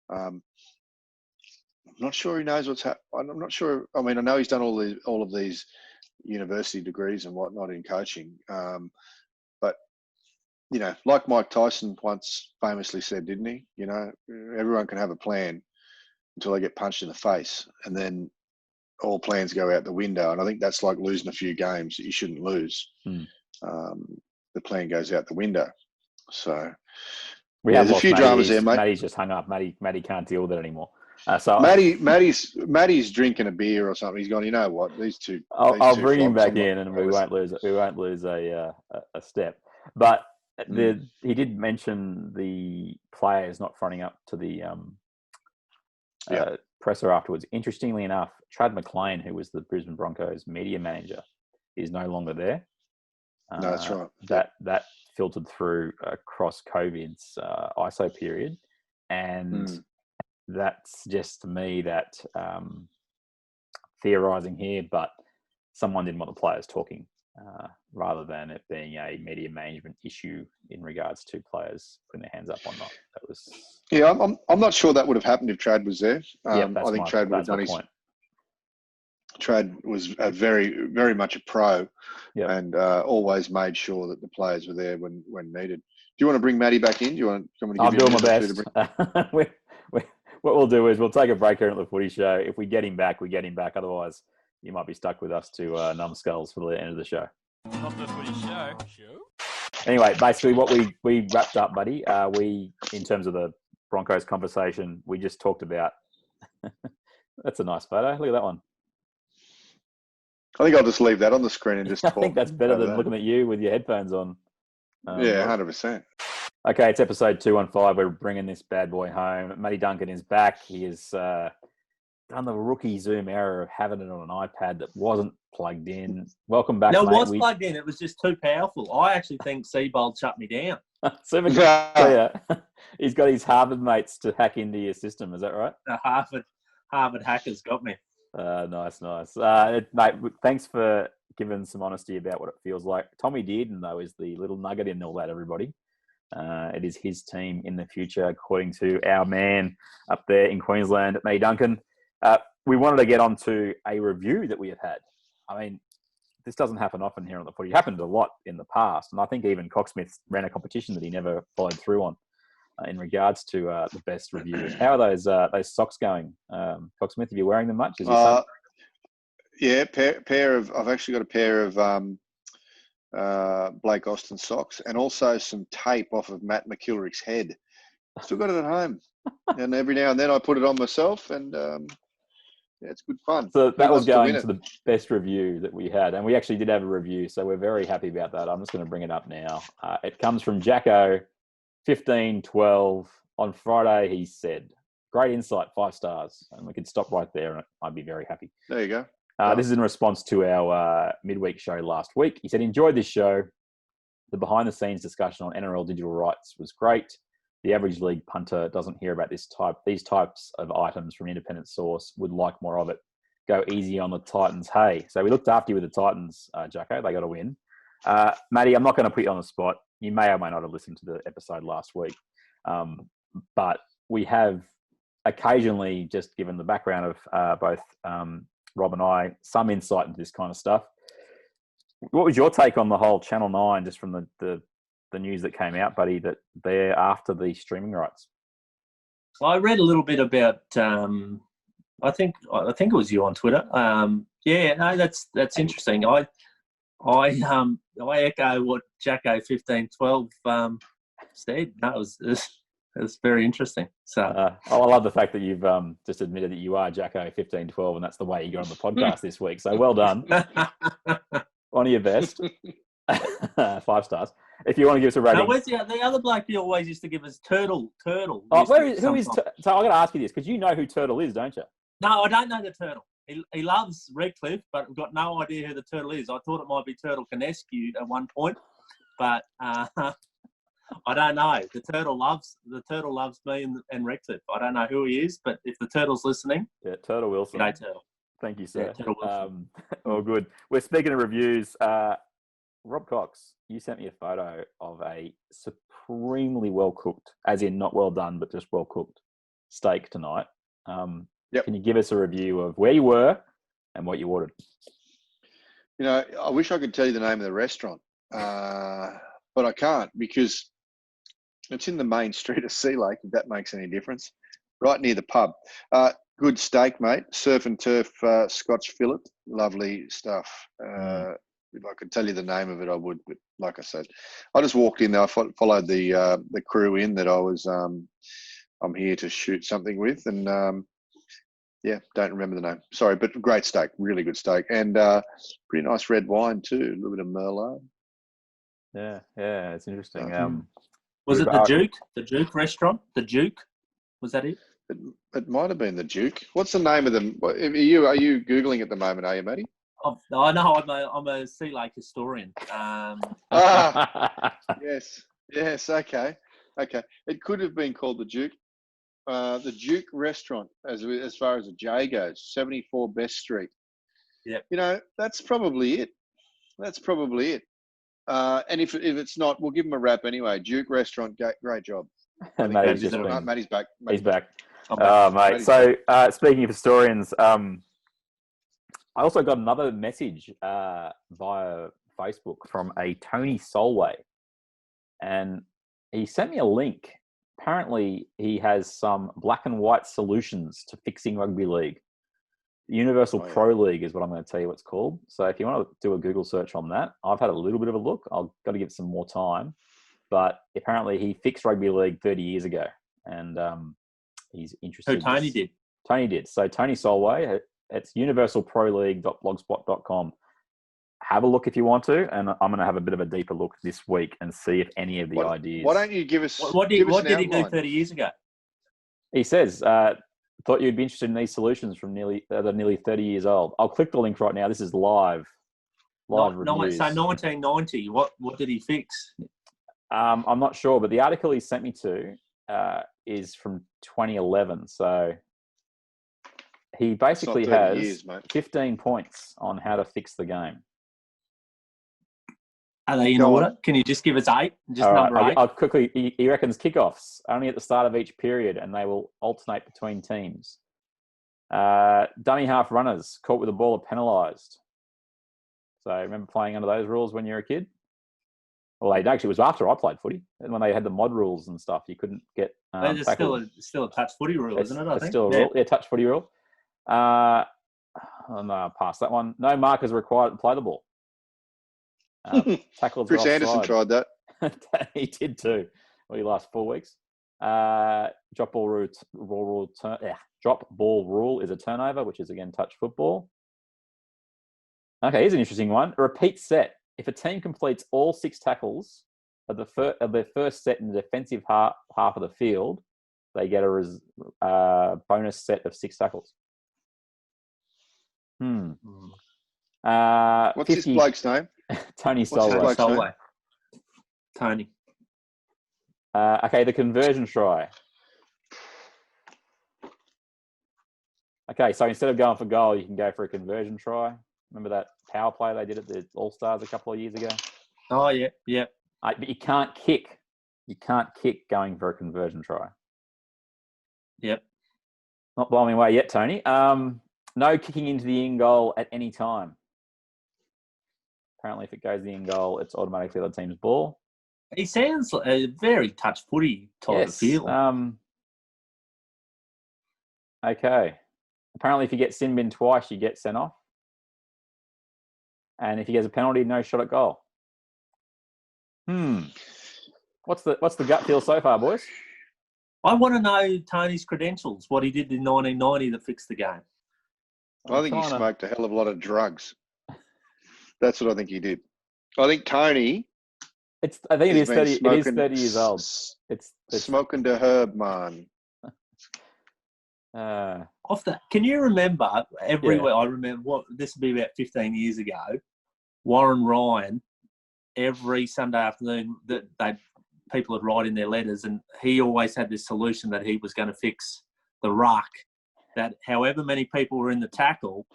I'm not sure he knows what's happening. I'm not sure. I mean, I know he's done all of these university degrees and whatnot in coaching. But, like Mike Tyson once famously said, didn't he? Everyone can have a plan until they get punched in the face. And then all plans go out the window. And I think that's like losing a few games that you shouldn't lose. The plan goes out the window. So there's a few dramas there, mate. Matty's just hung up. Matty can't deal with it anymore. So Matty's drinking a beer or something. He's gone, you know what? These two. I'll bring him back in, and we won't lose a step. But he did mention the players not fronting up to the presser afterwards. Interestingly enough, Trad McLean, who was the Brisbane Broncos media manager, is no longer there. No, that's right. That filtered through across COVID's ISO period, and that suggests to me that theorising here, but someone didn't want the players talking rather than it being a media management issue in regards to players putting their hands up or not. That was I'm not sure that would have happened if Trad was there. I think Trad would have done his point. Trad was very, very much a pro, and always made sure that the players were there when needed. Do you want to bring Matty back in? Do you want to give I'm doing my best. What we'll do is we'll take a break here at the Footy Show. If we get him back, we get him back. Otherwise, you might be stuck with us to numbskulls for the end of the show. Not the Footy Show. Anyway, basically what we wrapped up, buddy, in terms of the Broncos conversation, we just talked about... That's a nice photo. Look at that one. I think I'll just leave that on the screen and just talk. I think that's better than looking at you with your headphones on. 100%. Okay, it's episode 215. We're bringing this bad boy home. Matty Duncan is back. He has done the rookie Zoom error of having it on an iPad that wasn't plugged in. Welcome back, no, mate. It was plugged in. It was just too powerful. I actually think Seibold shut me down. He's got his Harvard mates to hack into your system. Is that right? The Harvard hackers got me. Nice. Mate, thanks for giving some honesty about what it feels like. Tommy Dearden, though, is the little nugget in all that, everybody. It is his team in the future, according to our man up there in Queensland, Matthew Duncan. We wanted to get on to a review that we have had. I mean, this doesn't happen often here on the footy. It happened a lot in the past. And I think even COXSMITH'S ran a competition that he never followed through on in regards to the best reviews. How are those socks going? COXSMITH, are you wearing them much? Is your son? Yeah, pair of. I've actually got a pair of Blake Austin socks and also some tape off of Matt McKilrick's head. Still got it at home, and every now and then I put it on myself, and yeah, it's good fun. So that was going to the best review that we had, and we actually did have a review, so we're very happy about that. I'm just going to bring it up now. It comes from Jacko, 1512. On Friday, he said, "Great insight, 5 stars," and we could stop right there, and I'd be very happy. There you go. This is in response to our midweek show last week. He said, "Enjoyed this show. The behind-the-scenes discussion on NRL digital rights was great. The average league punter doesn't hear about these types of items from an independent source. Would like more of it. Go easy on the Titans. Hey." So we looked after you with the Titans, Jacko. They got a win. Matty, I'm not going to put you on the spot. You may or may not have listened to the episode last week. But we have occasionally just given the background of both Rob and I some insight into this kind of stuff. What was your take on the whole Channel 9, just from the news that came out, buddy, that they're after the streaming rights? I read a little bit about. I think it was you on Twitter. Yeah, no, that's interesting. I echo what Jacko 1512 said. That was very interesting. So I love the fact that you've just admitted that you are Jacko 1512, and that's the way you got on the podcast this week. So well done. One of your best. 5 stars. If you want to give us a rating. No, where's the other bloke you always used to give us? Turtle. Who is? So I've got to ask you this, because you know who Turtle is, don't you? No, I don't know the Turtle. He loves Redcliffe, but we've got no idea who the Turtle is. I thought it might be Turtle Canescu at one point, but I don't know. The Turtle loves me and Redcliffe. I don't know who he is, but if the Turtle's listening, yeah, Turtle Wilson. G'day, Turtle. Thank you, sir. Yeah, Turtle Wilson. All good. We're speaking of reviews. Rob Cox, you sent me a photo of a supremely well cooked, as in not well done, but just well cooked steak tonight. Yep. Can you give us a review of where you were and what you ordered? You know, I wish I could tell you the name of the restaurant, but I can't, because it's in the main street of Sea Lake, if that makes any difference, right near the pub. Good steak, mate. Surf and turf Scotch fillet. Lovely stuff. If I could tell you the name of it, I would. But like I said, I just walked in there. I followed the crew in that I was. I'm here to shoot something with, and yeah, don't remember the name. Sorry, but great steak, really good steak, and pretty nice red wine too. A little bit of Merlot. Yeah, it's interesting. Was it the Duke? The Duke restaurant? The Duke? Was that it? It might have been the Duke. What's the name of them? Are you Googling at the moment, are you, Matty? I know. I'm a Sea Lake historian. Yes. Okay. It could have been called the Duke. The Duke restaurant, as far as the J goes, 74 Best Street. Yeah. You know, that's probably it. And if it's not, we'll give them a wrap anyway. Duke restaurant, great job. Matty's back. He's back. I'm back. Mate. So speaking of historians, I also got another message via Facebook from a Tony Solway, and he sent me a link. Apparently, he has some black and white solutions to fixing rugby league. The Universal Pro League is what I'm going to tell you what's called. So if you want to do a Google search on that, I've had a little bit of a look. I've got to give it some more time. But apparently, he fixed rugby league 30 years ago, and he's interested. Who Tony did? Tony did. So Tony Solway, it's universalproleague.blogspot.com. Have a look if you want to, and I'm going to have a bit of a deeper look this week and see if any of the ideas. Why don't you give us? What did he do 30 years ago? He says, "Thought you'd be interested in these solutions from nearly 30 years old." I'll click the link right now. This is live reviews. So 1990. What did he fix? I'm not sure, but the article he sent me to is from 2011. So He basically It's not 30 has years, mate. 15 points on how to fix the game. Are they in Go order? on. Can you just give us 8? Just All right, number 8? I'll quickly. He reckons kickoffs only at the start of each period, and they will alternate between teams. Dummy half runners caught with the ball are penalised. So remember playing under those rules when you were a kid? Well, it actually was after I played footy, and when they had the mod rules and stuff, you couldn't get There's tackled. still a touch footy rule, isn't it? I It's think. still a rule. Yeah, touch footy rule. Oh, no, I'll pass that one. No markers required to play the ball. Tackles Chris are Anderson offside. tried that. He did too. Well, he last 4 weeks. Drop ball rule is a turnover, which is again touch football. Okay, here's an interesting one. A repeat set. If a team completes all 6 tackles of their first set in the defensive half of the field, they get a bonus set of 6 tackles. What's this bloke's name? Tony What's his Solway. bloke's name? Solway. Tony. Okay, the conversion try. Okay, so instead of going for goal, you can go for a conversion try. Remember that power play they did at the All-Stars a couple of years ago? Oh, yeah, yeah. But you can't kick. You can't kick going for a conversion try. Yep. Not blowing me away yet, Tony. No kicking into the in goal at any time. Apparently, if it goes the in goal, it's automatically the other team's ball. He sounds like a very touch footy type of feel. Okay. Apparently, if you get sin bin twice, you get sent off. And if he gets a penalty, no shot at goal. What's the gut feel so far, boys? I want to know Tony's credentials, what he did in 1990 that fixed the game. I think he smoked a hell of a lot of drugs. That's what I think he did. I think Tony. I think it is 30. It is 30 years old. It's smoking the herb, man. Can you remember everywhere? I remember this would be about 15 years ago. Warren Ryan, every Sunday afternoon, that people would write in their letters, and he always had this solution that he was going to fix the ruck. That however many people were in the tackle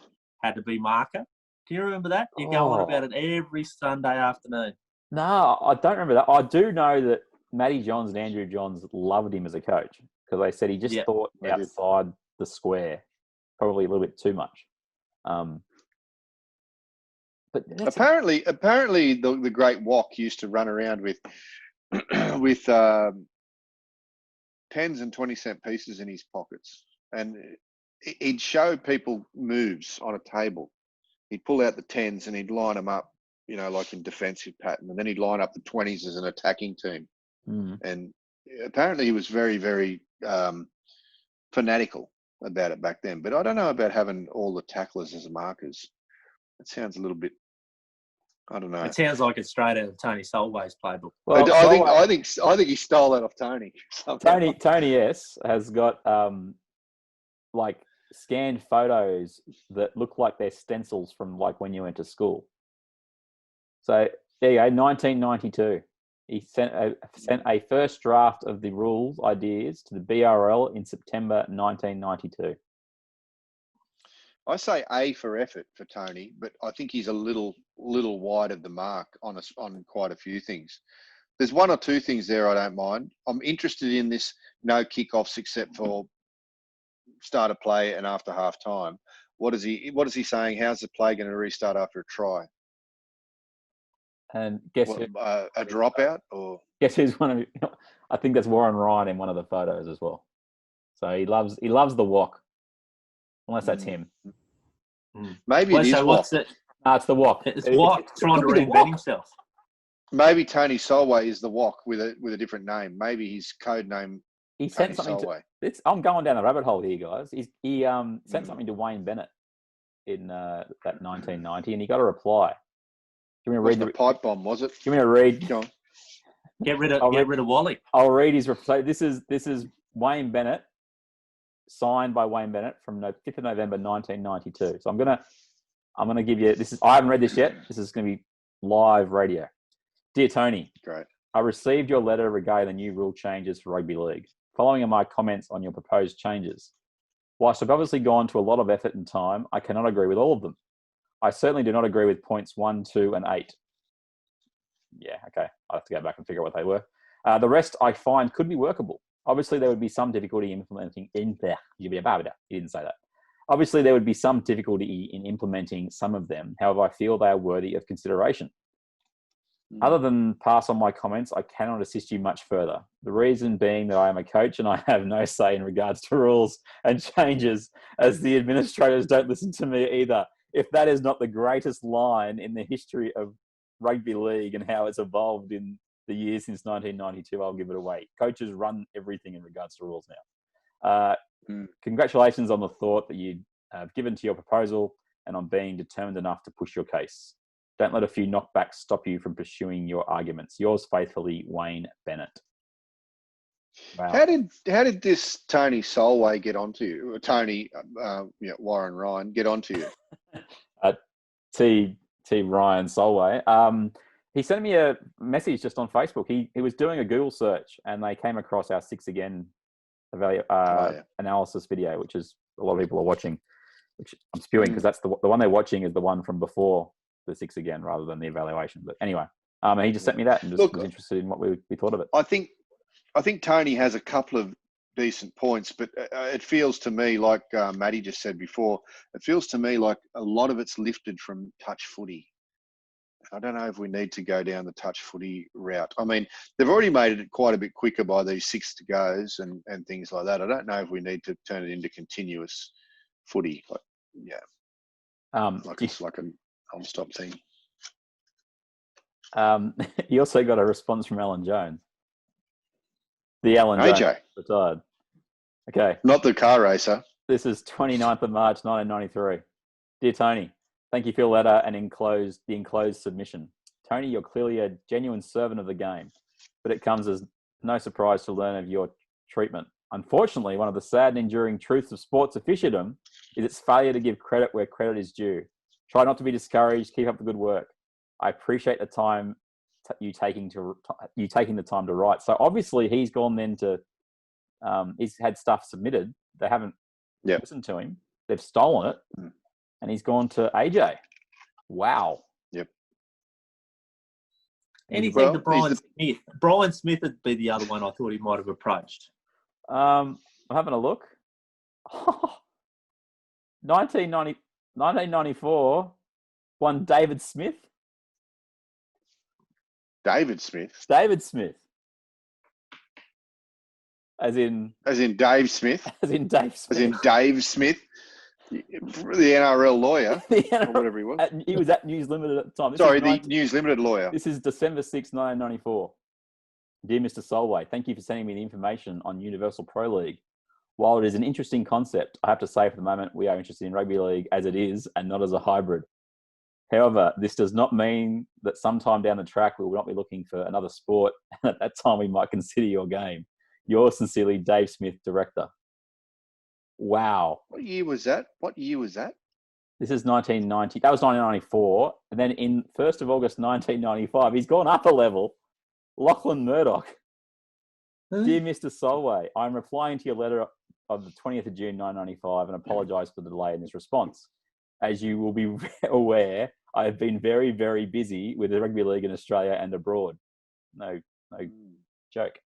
had to be marker. Can you remember that? You go on about it every Sunday afternoon. No, I don't remember that. I do know that Matty Johns and Andrew Johns loved him as a coach because they said he just thought outside the square, probably a little bit too much. But apparently, the great Wok used to run around with 10s and 20-cent pieces in his pockets, and he'd show people moves on a table. He'd pull out the 10s and he'd line them up, like in defensive pattern, and then he'd line up the 20s as an attacking team. And apparently, he was very, very fanatical about it back then. But I don't know about having all the tacklers as markers. It sounds a little bit. I don't know. It sounds like it's straight out of Tony Solway's playbook. Well, I think he stole that off Tony. Tony S has got like scanned photos that look like they're stencils from like when you went to school. So there you go, 1992. He sent a first draft of the rules ideas to the BRL in September 1992. I say A for effort for Tony, but I think he's a little wide of the mark on quite a few things. There's one or two things there I don't mind. I'm interested in this no kickoffs except for start of play and after half time. What is he saying? How's the play going to restart after a try? And guess a dropout or guess who's one of? I think that's Warren Ryan in one of the photos as well. So he loves the Wok, unless that's him. Maybe it is Wok. What's it? No, it's the Wok. It's Wok trying to reinvent himself. Maybe Tony Solway is the Wok with a different name. Maybe his code name. He sent something Solway. I'm going down the rabbit hole here, guys. He sent something to Wayne Bennett in that 1990, and he got a reply. Give me a read. The pipe bomb, was it? Give me a read. Go on. Get rid of Wally. I'll read his reply. This is Wayne Bennett, signed by Wayne Bennett from 5th of November 1992. So I'm gonna give you this. I haven't read this yet. This is gonna be live radio. Dear Tony, great. I received your letter regarding the new rule changes for Rugby League. Following my comments on your proposed changes, Whilst I've obviously gone to a lot of effort and time, I cannot agree with all of them. I certainly do not agree with points 1, 2, and 8. Yeah, okay. I'll have to go back and figure out what they were. The rest I find could be workable. Obviously, there would be some difficulty implementing in there. You didn't say that. Obviously, there would be some difficulty in implementing some of them. However, I feel they are worthy of consideration. Other than pass on my comments, I cannot assist you much further. The reason being that I am a coach and I have no say in regards to rules and changes, as the administrators don't listen to me either. If that is not the greatest line in the history of rugby league and how it's evolved in the years since 1992, I'll give it away. Coaches run everything in regards to rules now. Congratulations on the thought that you have given to your proposal and on being determined enough to push your case. Don't let a few knockbacks stop you from pursuing your arguments. Yours faithfully, Wayne Bennett. Wow. How did this Tony Solway get onto you? Or Tony Warren Ryan get onto you? T Ryan Solway. He sent me a message just on Facebook. He was doing a Google search and they came across our Six Again analysis video, which is a lot of people are watching. Which I'm spewing because that's the one they're watching is the one from before the Six Again rather than the evaluation. But anyway, he just sent me that and just was interested in what we thought of it. I think Tony has a couple of decent points, but it feels to me like Matty just said before, it feels to me like a lot of it's lifted from touch footy. I don't know if we need to go down the touch footy route. I mean, they've already made it quite a bit quicker by these 6 to goes and things like that. I don't know if we need to turn it into continuous footy. It's like a non-stop thing. He also got a response from Alan Jones. The Alan Jones retired. Okay. Not the car racer. This is 29th of March, 1993. Dear Tony, thank you for your letter and the enclosed submission. Tony, you're clearly a genuine servant of the game, but it comes as no surprise to learn of your treatment. Unfortunately, one of the sad and enduring truths of sports officialdom is its failure to give credit where credit is due. Try not to be discouraged. Keep up the good work. I appreciate the time you taking the time to write. So obviously he's gone then to he's had stuff submitted. They haven't listened to him. They've stolen it, and he's gone to AJ. Wow. Yep. Anything to Brian Smith. Brian Smith would be the other one I thought he might have approached. I'm having a look. 1994, one David Smith. David Smith. David Smith. As in Dave Smith. As in Dave Smith. As in Dave Smith, the NRL lawyer, or whatever he was. He was at News Limited at the time. The News Limited lawyer. This is December 6, 1994. Dear Mr. Solway, thank you for sending me the information on Universal Pro League. While it is an interesting concept, I have to say for the moment we are interested in rugby league as it is and not as a hybrid. However, this does not mean that sometime down the track we will not be looking for another sport, and at that time we might consider your game. Yours sincerely, Dave Smith, Director. Wow. What year was that? This is 1990. That was 1994. And then in 1st of August 1995, he's gone up a level. Lachlan Murdoch. Dear Mr. Solway, I'm replying to your letter of the 20th of June 1995 and apologise for the delay in this response. As you will be aware, I have been very, very busy with the rugby league in Australia and abroad. No joke.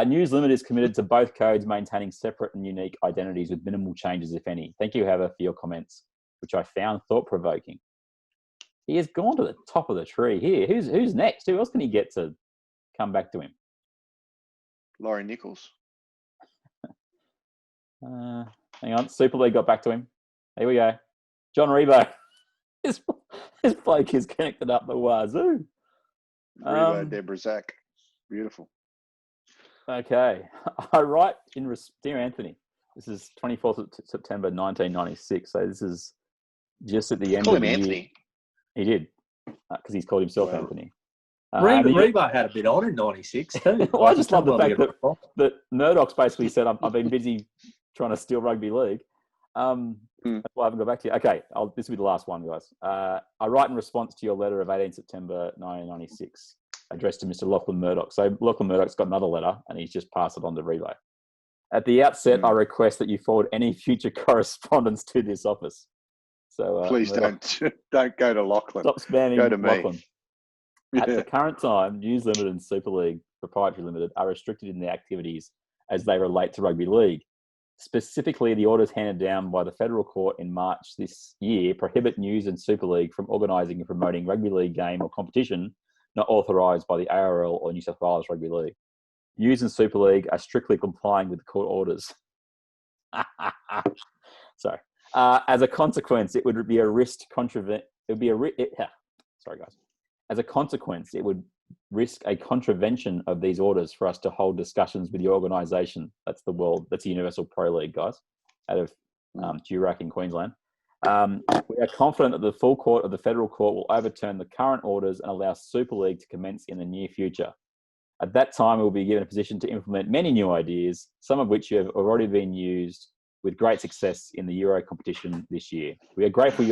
News Limited is committed to both codes maintaining separate and unique identities with minimal changes, if any. Thank you, however, for your comments, which I found thought-provoking. He has gone to the top of the tree here. Who's next? Who else can he get to come back to him? Laurie Nichols. Hang on. Super League got back to him. Here we go. John Rebo. This bloke is connected up the wazoo. Rebo Debrazak. Beautiful. Okay. I write in Dear Anthony. This is 24th of September 1996. So this is just at the end of the Anthony. year. He did. Because he's called himself Anthony. Rebo had a bit on in 96 too. Well, I just love the fact that Murdoch's basically said, I've been busy trying to steal rugby league. That's why I haven't got back to you. Okay, this will be the last one, guys. I write in response to your letter of 18 September 1996, addressed to Mr. Lachlan Murdoch. So Lachlan Murdoch's got another letter, and he's just passed it on to Rebo. At the outset, I request that you forward any future correspondence to this office. So Please don't go to Lachlan. Stop spamming Go to me. Lachlan. At Yeah. the current time, News Limited and Super League Proprietary Limited are restricted in their activities as they relate to rugby league. Specifically, the orders handed down by the federal court in March this year prohibit News and Super League from organising and promoting rugby league game or competition not authorised by the ARL or New South Wales Rugby League. News and Super League are strictly complying with the court orders. Sorry. As a consequence, it would be a risk Sorry, guys. As a consequence, it would risk a contravention of these orders for us to hold discussions with the organisation. That's the Universal Pro League, guys, out of Durack in Queensland. We are confident that the full court of the federal court will overturn the current orders and allow Super League to commence in the near future. At that time, we will be given a position to implement many new ideas, some of which have already been used with great success in the Euro competition this year. We are grateful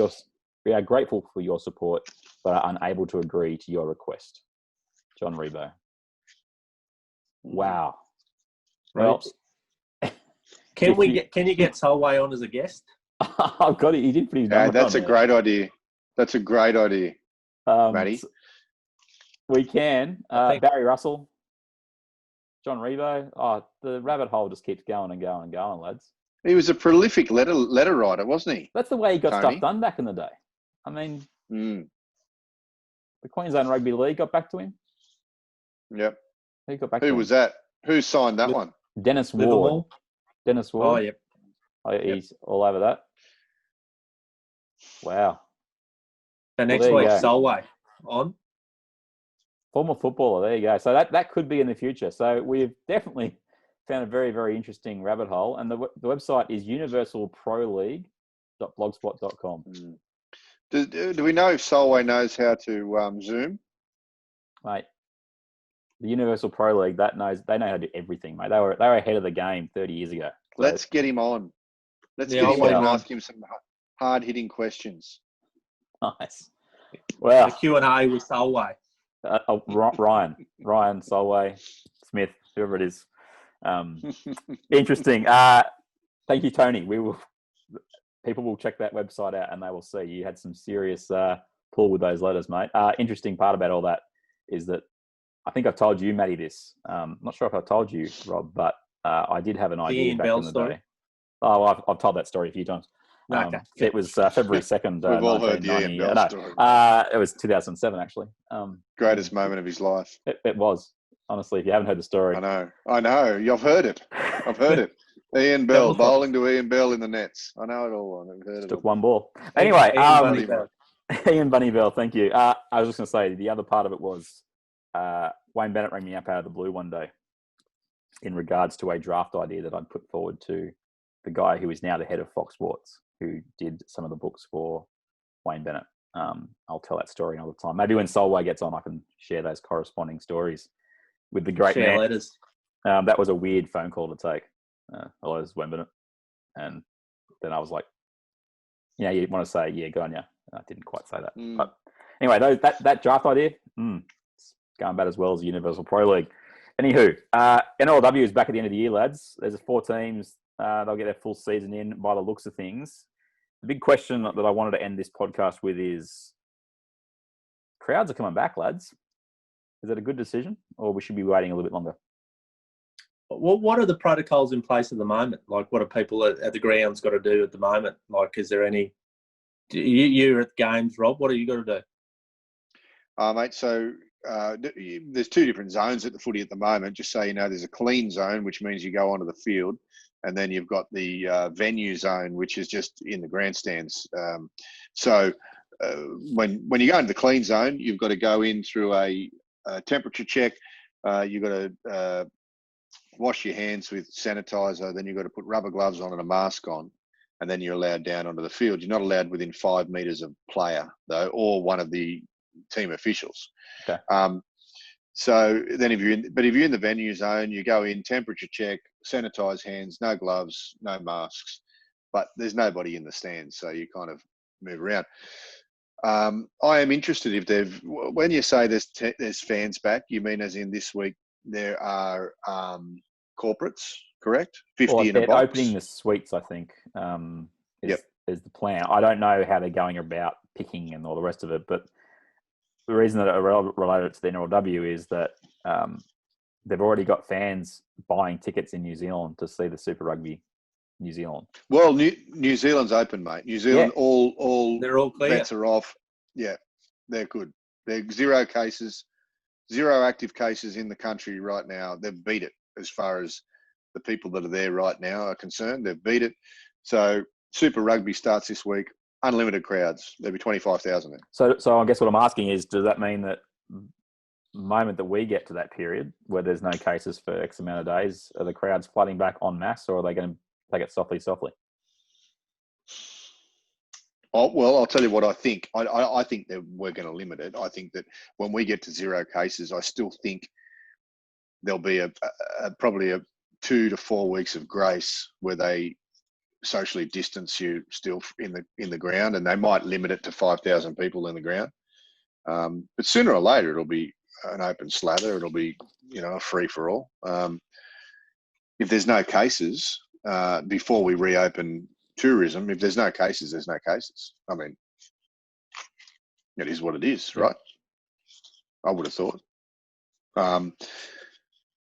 for your support, but are unable to agree to your request. John Rebo. Wow. Well, can you get Solway on as a guest? I've got it. He did put his number That's on a there. great idea. That's a great idea, Matty. We can. Barry Russell, John Rebo. Oh, the rabbit hole just keeps going and going and going, lads. He was a prolific letter writer, wasn't he? That's the way he got Tony? stuff done back in the day. I mean, Mm. the Queensland Rugby League got back to him. Yep. Who got back to him? Who was that? Who signed that one? Dennis Ward. Liverpool? Dennis Ward. Oh, yep. He's all over that. Wow. So next there you week, go. Solway on. Former footballer. There you go. So that could be in the future. So we've definitely found a very, very interesting rabbit hole. And the website is universalproleague.blogspot.com. Mm. Do we know if Solway knows how to Zoom? Mate, the Universal Pro League, they know how to do everything, mate. They were ahead of the game 30 years ago. So, Let's get him on. Let's Yeah, get I'll him get on him and on. ask him some hard-hitting questions. nice. Well, The Q&A with Solway. Ryan, Solway, Smith, whoever it is. Interesting. Thank you, Tony. People will check that website out and they will see you had some serious pull with those letters, mate. Interesting part about all that is that I think I've told you, Matty, this. I'm not sure if I've told you, Rob, but I did have an idea Ian back Bell in the story? day. Oh, well, I've told that story a few times. Okay. It was February 2nd, We've all heard the 1990. Ian Bell No, story. it was 2007, actually. Greatest moment of his life. It was. Honestly, if you haven't heard the story. I know. I've heard it. Ian Bell, bowling to Ian Bell in the nets. I know it all. I've heard it Took all. one ball. Anyway, Ian Bunny Bell. Ian Bunny Bell, thank you. I was just going to say, the other part of it was Wayne Bennett rang me up out of the blue one day in regards to a draft idea that I'd put forward to the guy who is now the head of Fox Sports, who did some of the books for Wayne Bennett. I'll tell that story another time. Maybe when Solway gets on, I can share those corresponding stories with the great Share man. letters. That was a weird phone call to take. Hello, this is Wayne Bennett. And then I was like, you want to say, yeah, go on, yeah. I didn't quite say that. But anyway, that draft idea, it's going about as well as the Universal Pro League. Anywho, NRLW is back at the end of the year, lads. There's 4 teams. They'll get their full season in by the looks of things. The big question that I wanted to end this podcast with is, crowds are coming back, lads. Is it a good decision, or we should be waiting a little bit longer? What are the protocols in place at the moment? Like, what are people at the grounds got to do at the moment? Like, is there any? You're at the games, Rob. What are you got to do? Mate, so there's 2 different zones at the footy at the moment. Just so you know, there's a clean zone, which means you go onto the field, and then you've got the venue zone, which is just in the grandstands. When you go into the clean zone, you've got to go in through a temperature check. You've got to wash your hands with sanitizer. Then you've got to put rubber gloves on and a mask on, and then you're allowed down onto the field. You're not allowed within 5 metres of player, though, or one of the team officials. Okay. So then if you're in the venue zone, you go in, temperature check, sanitize hands, no gloves, no masks, but there's nobody in the stands, so you kind of move around. I am interested when you say there's fans back, you mean as in this week there are corporates correct? 50 Well, in a they're box. opening the suites, I think, Yep. is the plan. I don't know how they're going about picking and all the rest of it, but the reason that I related to the NRLW is that they've already got fans buying tickets in New Zealand to see the Super Rugby New Zealand. Well, New Zealand's open, mate. New Zealand, all They're all clear. bets are off. Yeah, they're good. They're 0 cases, 0 active cases in the country right now. They've beat it as far as the people that are there right now are concerned. They've beat it. So Super Rugby starts this week. Unlimited crowds. There'll be 25,000 there. So I guess what I'm asking is, does that mean that the moment that we get to that period where there's no cases for X amount of days, are the crowds flooding back en masse, or are they going to take it softly? Oh, well, I'll tell you what I think. I think that we're going to limit it. I think that when we get to 0 cases, I still think there'll be probably a 2 to 4 weeks of grace where they socially distance you still in the ground, and they might limit it to 5,000 people in the ground. But sooner or later, it'll be an open slather. It'll be, a free for all. If there's no cases before we reopen tourism, if there's no cases, there's no cases. I mean, it is what it is, right? I would have thought.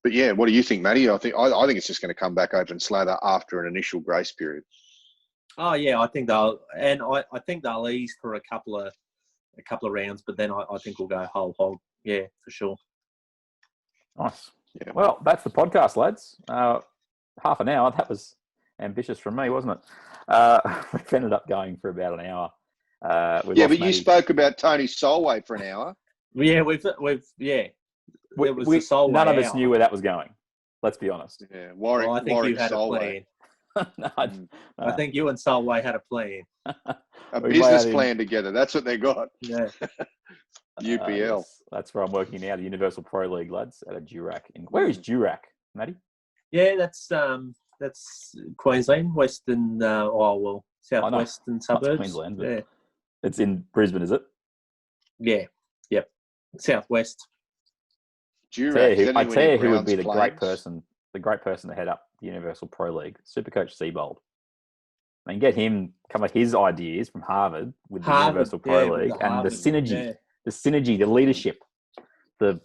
But yeah, what do you think, Matty? I think it's just going to come back open slather after an initial grace period. Oh yeah, I think they'll ease for a couple of rounds, but then I think we'll go whole hog. Yeah, for sure. Nice. Yeah. Well, that's the podcast, lads. Half an hour. That was ambitious from me, wasn't it? We've ended up going for about an hour. But you spoke about Tony Solway for an hour. Yeah, we've none of us knew where that was going. Let's be honest. Yeah, Warrick. Well, I think Warrick you had Solway. a plan. I think you and Solway had a plan. A business plan together. That's what they got. Yeah. UPL. That's where I'm working now, the Universal Pro League, lads, out of Durack. Where is Durack, Matty? Yeah, that's Queensland, western, southwestern suburbs. Queensland, yeah. It's in Brisbane, is it? Yeah. Yep. Southwest. I tell you who would be the great person to head up the Universal Pro League, Supercoach Seibold. I mean, get him come with his ideas from Harvard with the Universal Pro League and the synergy, the leadership, what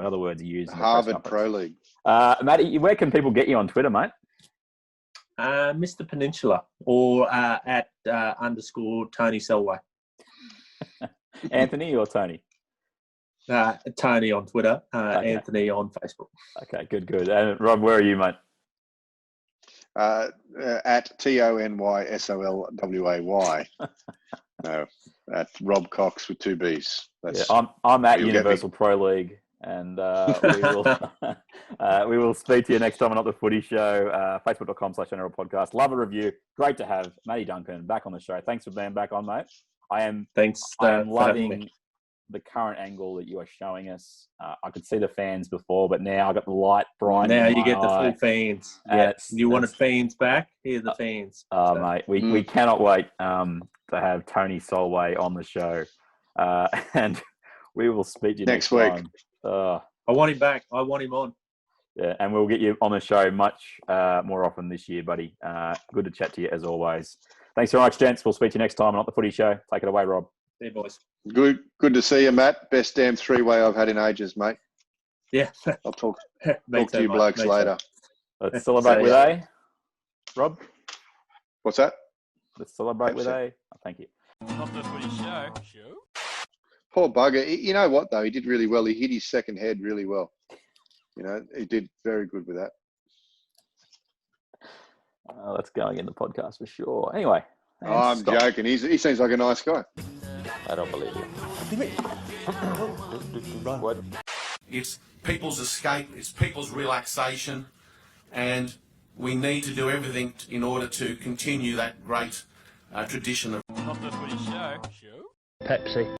other words are used? Harvard Pro League. Matty, where can people get you on Twitter, mate? Mr. Peninsula or at _ Tony Selway. Anthony or Tony? Tony on Twitter, Okay. Anthony on Facebook. Okay, good. And Rob, where are you, mate? At TonySolway. No, at Rob Cox with 2 B's. I'm at Universal Pro League, and we will speak to you next time on Not The Footy Show, facebook.com/NRL podcast. Love a review. Great to have Matty Duncan back on the show. Thanks for being back on, mate. I am loving the current angle that you are showing us. I could see the fans before, but now I got the light bright. Now you get the full fans. Yeah, you wanted fans back? Here are the fans. Mate, we cannot wait to have Tony Solway on the show, and we will speak to you next week. I want him back. I want him on. Yeah, and we'll get you on the show much more often this year, buddy. Good to chat to you as always. Thanks very much, gents. We'll speak to you next time on Not The Footy Show. Take it away, Rob. See you, boys. Good to see you, Matt. Best damn 3-way I've had in ages, mate. Yeah. I'll talk to you blokes later. Let's celebrate with A. Rob? What's that? Let's celebrate with A. Oh, thank you. Not The Footy Show. Poor bugger. You know what, though? He did really well. He hit his second head really well. He did very good with that. Let's go again, the podcast for sure. Anyway. I'm joking. He seems like a nice guy. I don't believe you. What? It's people's escape, it's people's relaxation, and we need to do everything in order to continue that great tradition of Not The Footy Show. Pepsi.